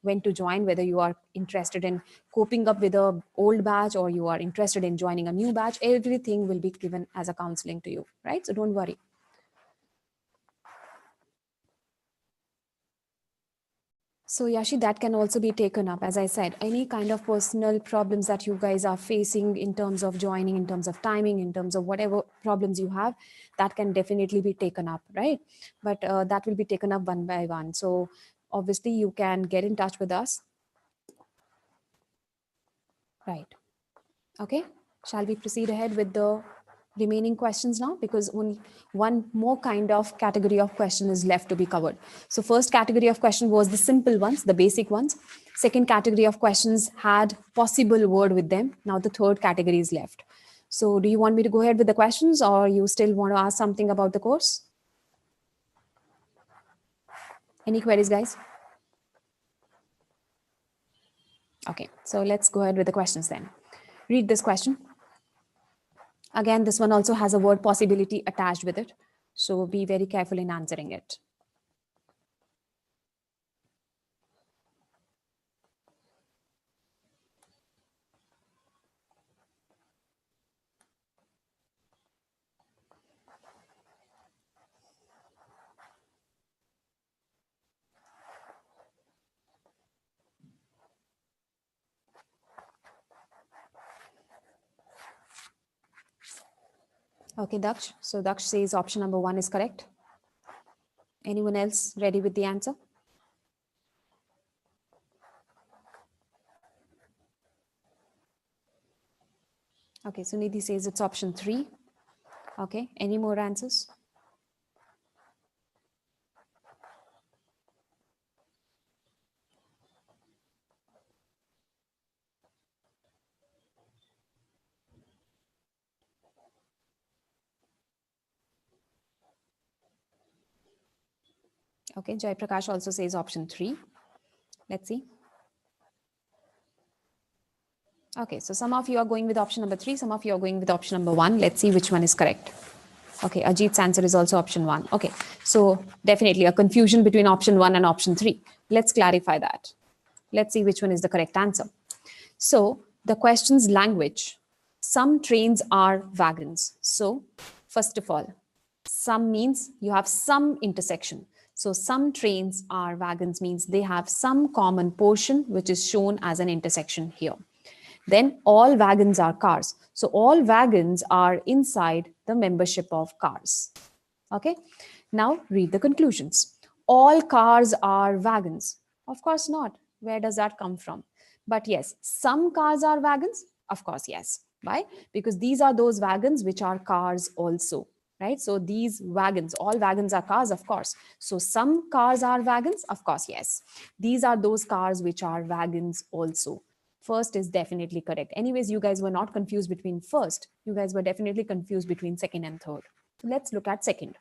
when to join, whether you are interested in coping up with a old batch or you are interested in joining a new batch. Everything will be given as a counseling to you, right? So don't worry. So Yashi, that can also be taken up. As I said, any kind of personal problems that you guys are facing in terms of joining, in terms of timing, in terms of whatever problems you have, that can definitely be taken up, right? But that will be taken up one by one. So obviously you can get in touch with us. Right. Okay. Shall we proceed ahead with the remaining questions now? Because only one more kind of category of question is left to be covered. So first category of question was the simple ones, the basic ones. Second category of questions had possible word with them. Now the third category is left. So do you want me to go ahead with the questions, or you still want to ask something about the course? Any queries, guys? Okay, so let's go ahead with the questions then. Read this question. Again, this one also has a word possibility attached with it. So be very careful in answering it. Okay, Daksh. So Daksh says option number 1 is correct. Anyone else ready with the answer? Okay, so Nidhi says it's option 3. Okay, any more answers? Okay, Jai Prakash also says option 3. Let's see. Okay, so some of you are going with option number 3, some of you are going with option number 1. Let's see which one is correct. Okay, Ajit's answer is also option 1. Okay, so definitely a confusion between option 1 and option 3. Let's clarify that. Let's see which one is the correct answer. So the question's language, some trains are wagons. So first of all, some means you have some intersection. So some trains are wagons means they have some common portion which is shown as an intersection here. Then all wagons are cars. So all wagons are inside the membership of cars. Okay. Now read the conclusions. All cars are wagons. Of course not. Where does that come from? But yes, some cars are wagons. Of course, yes. Why? Because these are those wagons which are cars also. Right? So these wagons, all wagons are cars, of course. So some cars are wagons. Of course, yes. These are those cars which are wagons also. First is definitely correct. Anyways, you guys were not confused between first. You guys were definitely confused between second and third. Let's look at second.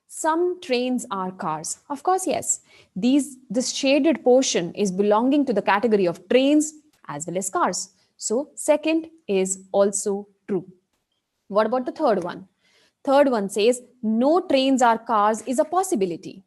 Some trains are cars. Of course, yes. This shaded portion is belonging to the category of trains as well as cars. So second is also true. What about the third one? Third one says no trains are cars is a possibility,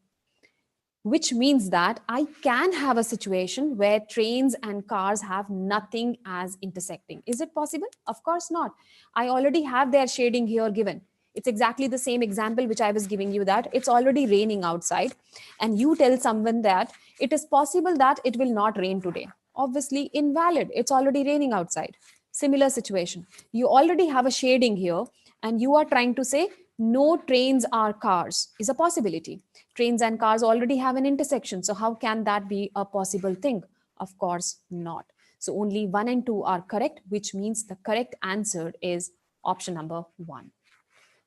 which means that I can have a situation where trains and cars have nothing as intersecting. Is it possible? Of course not. I already have their shading here given. It's exactly the same example which I was giving you, that it's already raining outside and you tell someone that it is possible that it will not rain today. Obviously invalid. It's already raining outside. Similar situation. You already have a shading here and you are trying to say no trains are cars is a possibility. Trains and cars already have an intersection. So how can that be a possible thing? Of course not. So only 1 and 2 are correct, which means the correct answer is option number 1.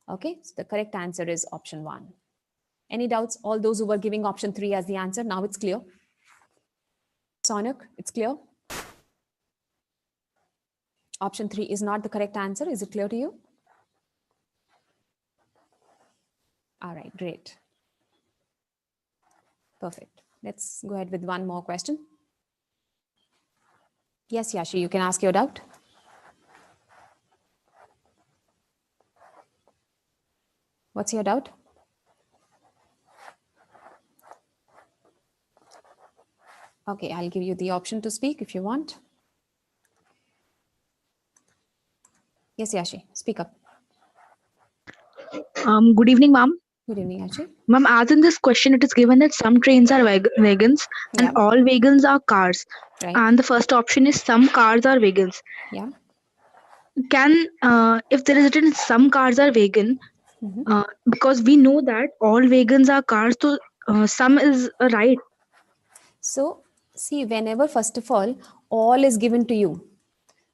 Okay, so the correct answer is option 1. Any doubts? All those who were giving option 3 as the answer, now it's clear. Sonak, it's clear? Option 3 is not the correct answer. Is it clear to you? All right, great. Perfect. Let's go ahead with one more question. Yes, Yashi, you can ask your doubt. What's your doubt? Okay, I'll give you the option to speak if you want. Yes, Yashi, speak up. Good evening, ma'am. Good evening, Yashi. Ma'am, as in this question, it is given that some trains are wagons and Yeah. all wagons are cars. Right. And the first option is some cars are wagons. Yeah. Can, if there is written some cars are wagon, because we know that all wagons are cars, so some is right. So, see, whenever, first of all is given to you,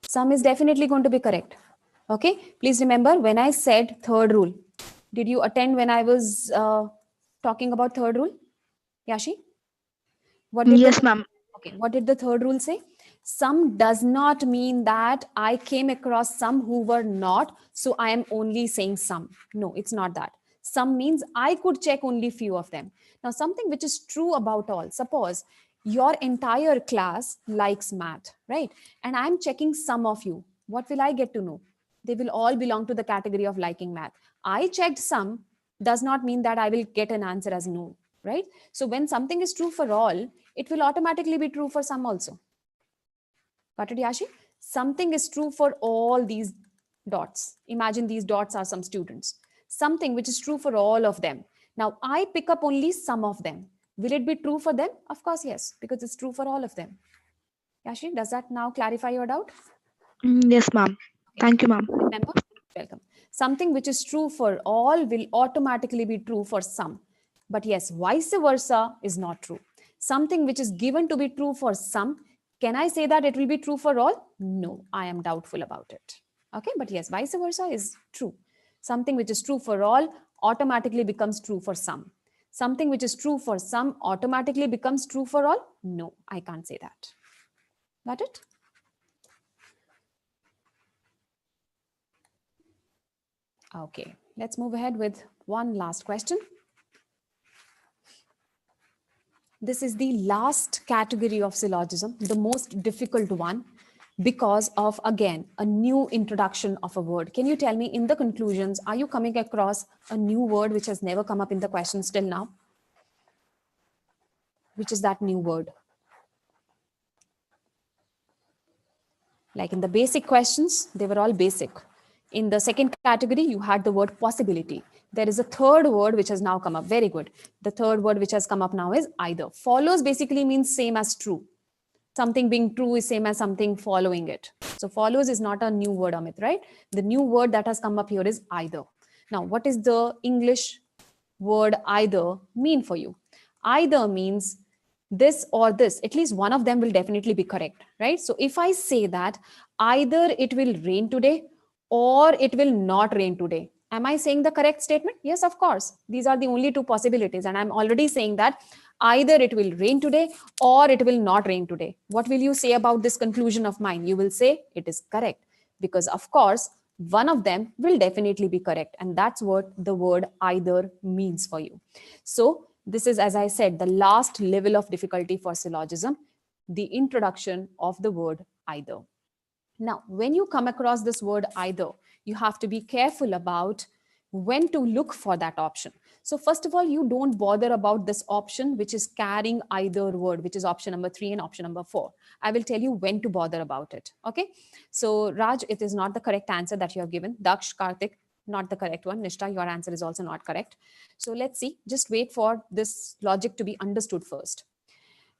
some is definitely going to be correct. Okay, please remember when I said third rule, did you attend when I was talking about third rule? Yashi? What did Yes, ma'am. Okay, what did the third rule say? Some does not mean that I came across some who were not, so I am only saying some. No, it's not that. Some means I could check only few of them. Now, something which is true about all, suppose your entire class likes math, right? And I'm checking some of you. What will I get to know? They will all belong to the category of liking math. I checked some does not mean that I will get an answer as no, right? So when something is true for all, it will automatically be true for some also. Got it, Yashi? Something is true for all these dots. Imagine these dots are some students. Something which is true for all of them. Now, I pick up only some of them. Will it be true for them? Of course, yes, because it's true for all of them. Yashi, does that now clarify your doubt? Yes, ma'am. Thank you, ma'am. Remember? Welcome. Something which is true for all will automatically be true for some. But yes, vice versa is not true. Something which is given to be true for some, can I say that it will be true for all? No, I am doubtful about it. Okay, but yes, vice versa is true. Something which is true for all automatically becomes true for some. Something which is true for some automatically becomes true for all? No, I can't say that. Got it? Okay, let's move ahead with one last question. This is the last category of syllogism, the most difficult one, because of, again, a new introduction of a word. Can you tell me in the conclusions, are you coming across a new word which has never come up in the questions till now? Which is that new word? Like in the basic questions, they were all basic. In the second category, you had the word possibility. There is a third word which has now come up. Very good. The third word which has come up now is either. Follows basically means same as true. Something being true is same as something following it. So follows is not a new word, Amit, right? The new word that has come up here is either. Now, what is the English word either mean for you? Either means this or this. At least one of them will definitely be correct, right? So if I say that either it will rain today or it will not rain today, am I saying the correct statement? Yes, of course. These are the only two possibilities. And I'm already saying that either it will rain today or it will not rain today. What will you say about this conclusion of mine? You will say it is correct, because of course, one of them will definitely be correct. And that's what the word either means for you. So this is, as I said, the last level of difficulty for syllogism, the introduction of the word either. Now, when you come across this word either, you have to be careful about when to look for that option. So first of all, you don't bother about this option which is carrying either word, which is option number 3 and option number 4. I will tell you when to bother about it. Okay. So Raj, it is not the correct answer that you have given. Daksh, Karthik, not the correct one. Nishta, your answer is also not correct. So let's see. Just wait for this logic to be understood first.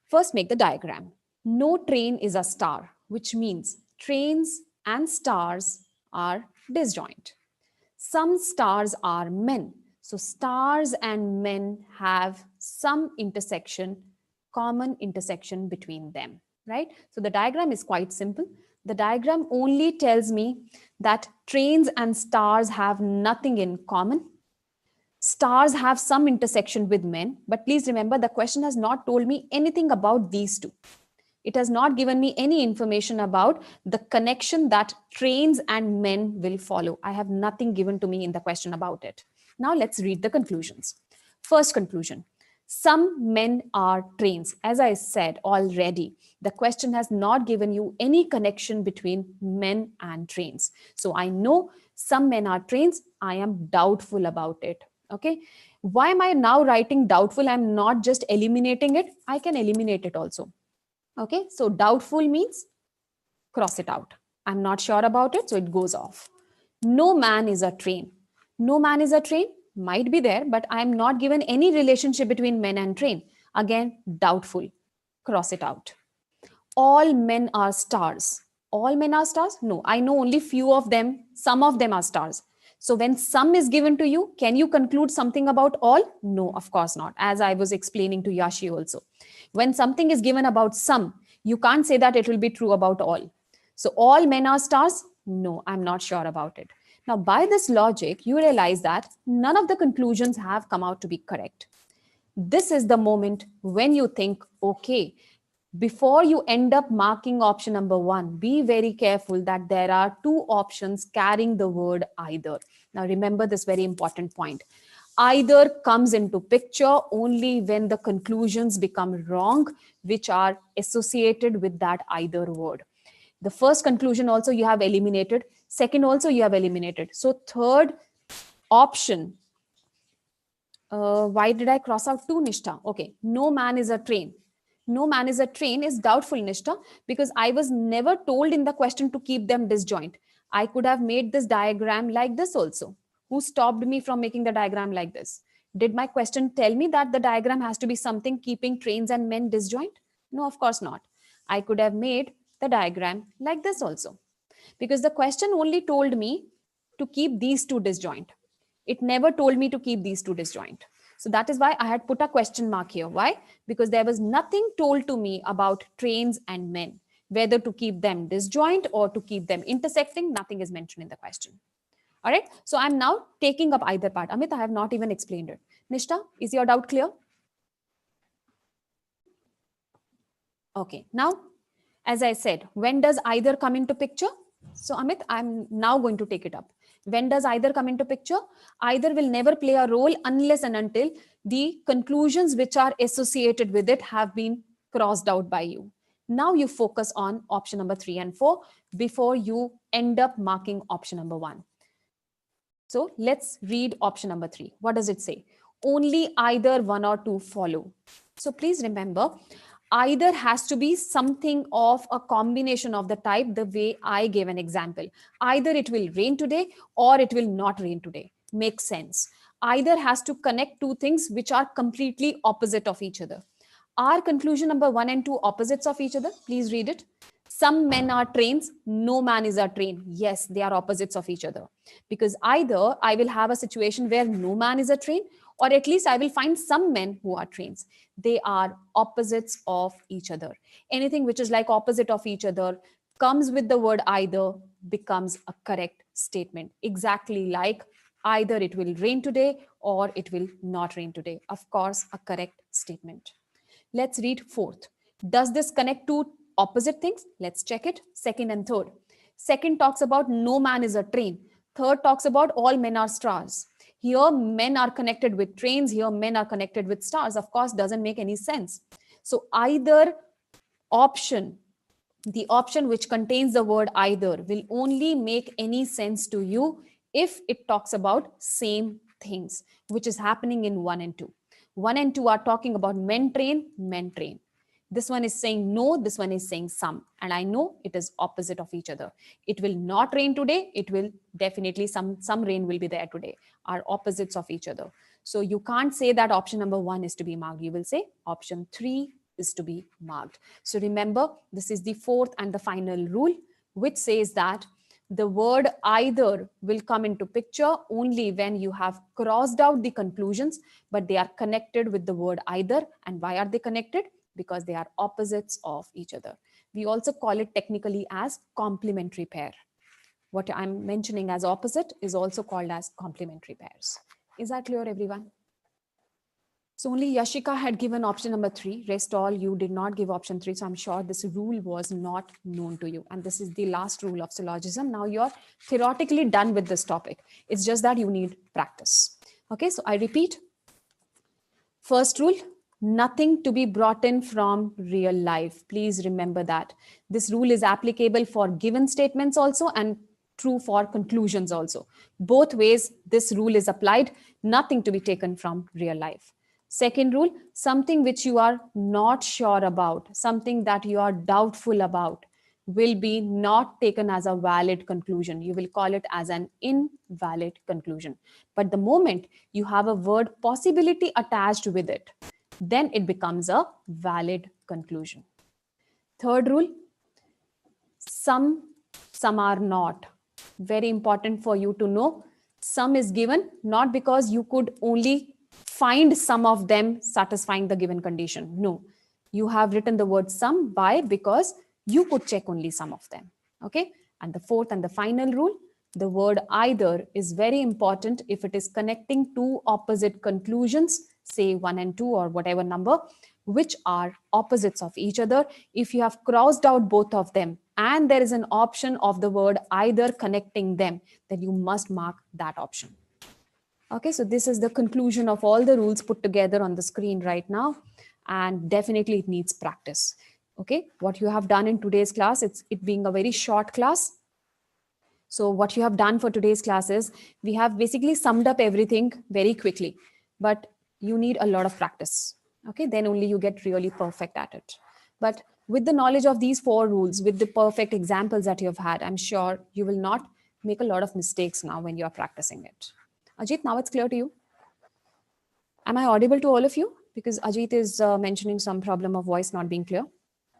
First, make the diagram. No train is a star, which means trains and stars are disjoint. Some stars are men. So stars and men have some intersection, common intersection between them, right? So the diagram is quite simple. The diagram only tells me that trains and stars have nothing in common. Stars have some intersection with men, but please remember the question has not told me anything about these two. It has not given me any information about the connection that trains and men will follow. I have nothing given to me in the question about it. Now let's read the conclusions. First conclusion. Some men are trains. As I said already, the question has not given you any connection between men and trains. So I know some men are trains. I am doubtful about it. Okay. Why am I now writing doubtful? I'm not just eliminating it. I can eliminate it also. Okay, so doubtful means cross it out. I'm not sure about it, so it goes off. No man is a train. No man is a train might be there, but I'm not given any relationship between men and train. Again, doubtful. Cross it out. All men are stars. All men are stars? No, I know only few of them. Some of them are stars. So when some is given to you, can you conclude something about all? No, of course not. As I was explaining to Yashi also. When something is given about some, you can't say that it will be true about all. So all men are stars? No, I'm not sure about it. Now, by this logic, you realize that none of the conclusions have come out to be correct. This is the moment when you think, okay, before you end up marking option number 1, be very careful that there are 2 options carrying the word either. Now remember this very important point. Either comes into picture only when the conclusions become wrong, which are associated with that either word. The first conclusion also you have eliminated. Second also you have eliminated. So third option, why did I cross out 2, Nishta? Okay, no man is a train. No man is a train is doubtful, Nishta, because I was never told in the question to keep them disjoint. I could have made this diagram like this also. Who stopped me from making the diagram like this? Did my question tell me that the diagram has to be something keeping trains and men disjoint? No, of course not. I could have made the diagram like this also. Because the question only told me to keep these two disjoint. It never told me to keep these two disjoint. So that is why I had put a question mark here. Why? Because there was nothing told to me about trains and men, whether to keep them disjoint or to keep them intersecting. Nothing is mentioned in the question. All right. So I'm now taking up either part. Amit, I have not even explained it. Nishta, is your doubt clear? Okay. Now, as I said, when does either come into picture? So Amit, I'm now going to take it up. When does either come into picture? Either will never play a role unless and until the conclusions which are associated with it have been crossed out by you. Now you focus on option number 3 and 4 before you end up marking option number 1. So let's read option number 3. What does it say? Only either 1 or 2 follow. So please remember, either has to be something of a combination of the type the way I gave an example. Either it will rain today or it will not rain today. Makes sense. Either has to connect two things which are completely opposite of each other. Are conclusion number 1 and 2 opposites of each other? Please read it. Some men are trains, no man is a train. Yes, they are opposites of each other. Because either I will have a situation where no man is a train, or at least I will find some men who are trains. They are opposites of each other. Anything which is like opposite of each other comes with the word either becomes a correct statement. Exactly like either it will rain today or it will not rain today. Of course, a correct statement. Let's read fourth. Does this connect to opposite things? Let's check it. Second and third. Second talks about no man is a train. Third talks about all men are stars. Here men are connected with trains. Here men are connected with stars. Of course, doesn't make any sense. So either option, the option which contains the word either, will only make any sense to you if it talks about same things, which is happening in 1 and 2. 1 and 2 are talking about men train, men train. This one is saying no, this one is saying some. And I know it is opposite of each other. It will not rain today. It will definitely, some rain will be there today, are opposites of each other. So you can't say that option number 1 is to be marked. You will say option 3 is to be marked. So remember, this is the fourth and the final rule, which says that the word either will come into picture only when you have crossed out the conclusions, but they are connected with the word either. And why are they connected? Because they are opposites of each other. We also call it technically as complementary pair. What I'm mentioning as opposite is also called as complementary pairs. Is that clear, everyone? So only Yashika had given option number 3. Rest all you did not give option 3. So I'm sure this rule was not known to you. And this is the last rule of syllogism. Now you're theoretically done with this topic. It's just that you need practice. Okay, so I repeat. First rule, nothing to be brought in from real life. Please remember that. This rule is applicable for given statements also and true for conclusions also. Both ways this rule is applied, nothing to be taken from real life. Second rule, something which you are not sure about, something that you are doubtful about, will be not taken as a valid conclusion. You will call it as an invalid conclusion. But the moment you have a word possibility attached with it, then it becomes a valid conclusion. Third rule, some are not. Very important for you to know. Some is given not because you could only find some of them satisfying the given condition. No, you have written the word some by because you could check only some of them. Okay. And the fourth and the final rule, the word either is very important if it is connecting two opposite conclusions, say 1 and 2 or whatever number, which are opposites of each other. If you have crossed out both of them and there is an option of the word either connecting them, then you must mark that option. Okay, so this is the conclusion of all the rules put together on the screen right now. And definitely it needs practice. Okay, what you have done in today's class, it being a very short class. So what you have done for today's class is we have basically summed up everything very quickly, but you need a lot of practice. Okay, then only you get really perfect at it. But with the knowledge of these 4 rules, with the perfect examples that you have had, I'm sure you will not make a lot of mistakes now when you are practicing it. Ajit, now it's clear to you? Am I audible to all of you? Because Ajit is mentioning some problem of voice not being clear.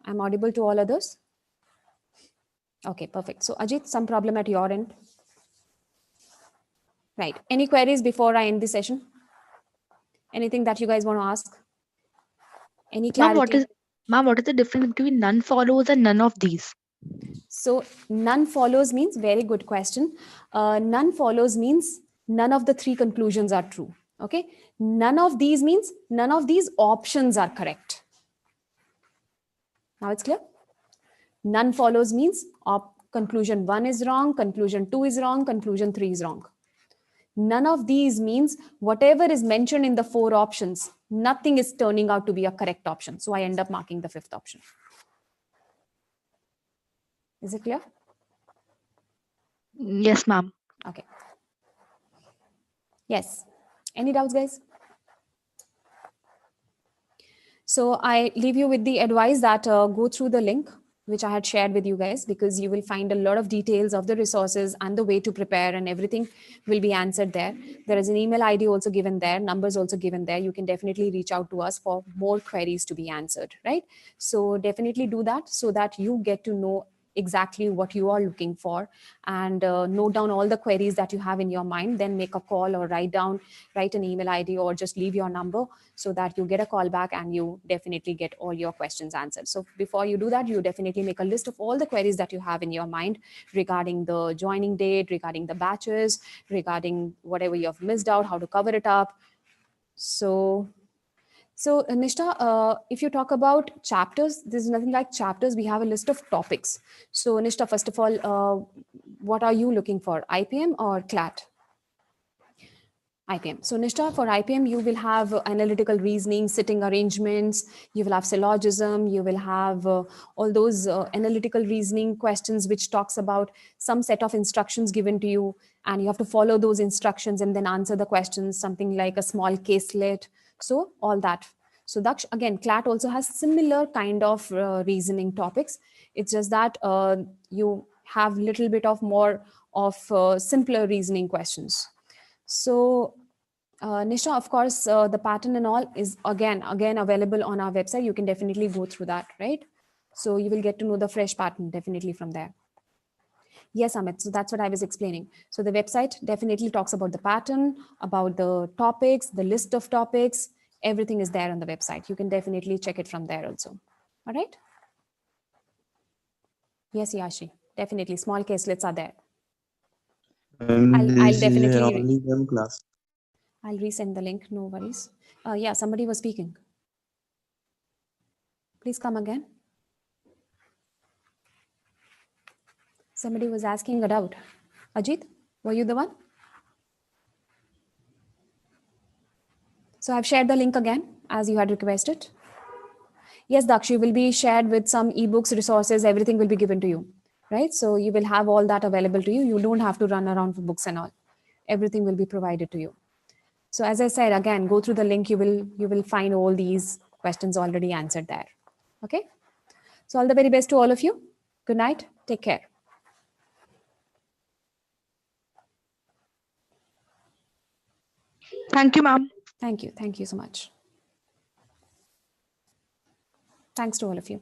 I'm audible to all others? Okay, perfect. So Ajit, some problem at your end? Right. Any queries before I end the session? Anything that you guys want to ask? Any Ma'am, clarity? what is the difference between none follows and none of these? So none follows means, very good question. None follows means none of the three conclusions are true. Okay. None of these means none of these options are correct. Now it's clear. None follows means conclusion 1 is wrong, conclusion 2 is wrong, conclusion 3 is wrong. None of these means whatever is mentioned in the 4 options, nothing is turning out to be a correct option. So I end up marking the 5th option. Is it clear? Yes, ma'am. Okay. Yes. Any doubts, guys? So I leave you with the advice that go through the link which I had shared with you guys, because you will find a lot of details of the resources and the way to prepare, and everything will be answered there. There is an email ID also given there, numbers also given there. You can definitely reach out to us for more queries to be answered, right? So definitely do that so that you get to know exactly what you are looking for, and note down all the queries that you have in your mind. Then make a call or write an email ID, or just leave your number so that you get a call back and you definitely get all your questions answered. So before you do that, you definitely make a list of all the queries that you have in your mind regarding the joining date, regarding the batches, regarding whatever you have missed out, how to cover it up. So Nishta, if you talk about chapters, there's nothing like chapters. We have a list of topics. So Nishta, first of all, what are you looking for, IPM or CLAT? IPM. So Nishta, for IPM, you will have analytical reasoning, sitting arrangements, you will have syllogism, you will have all those analytical reasoning questions, which talks about some set of instructions given to you, and you have to follow those instructions and then answer the questions, something like a small caselet. So all that. So Daksh, again, CLAT also has similar kind of reasoning topics. It's just that you have little bit of more of simpler reasoning questions. So Nisha, of course, the pattern and all is again available on our website. You can definitely go through that, right? So you will get to know the fresh pattern definitely from there. Yes, Amit. So that's what I was explaining. So the website definitely talks about the pattern, about the topics, the list of topics. Everything is there on the website. You can definitely check it from there also. All right. Yes, Yashi. Definitely. Small caselets are there. I'll definitely only one class. I'll resend the link. No worries. Yeah, somebody was speaking. Please come again. Somebody was asking a doubt. Ajit, were you the one? So I've shared the link again as you had requested. Yes, Dakshi will be shared with some ebooks, resources, everything will be given to you, right? So you will have all that available to you. You don't have to run around for books and all. Everything will be provided to you. So as I said, again, go through the link. You will find all these questions already answered there. Okay. So all the very best to all of you. Good night. Take care. Thank you, ma'am. Thank you. Thank you so much. Thanks to all of you.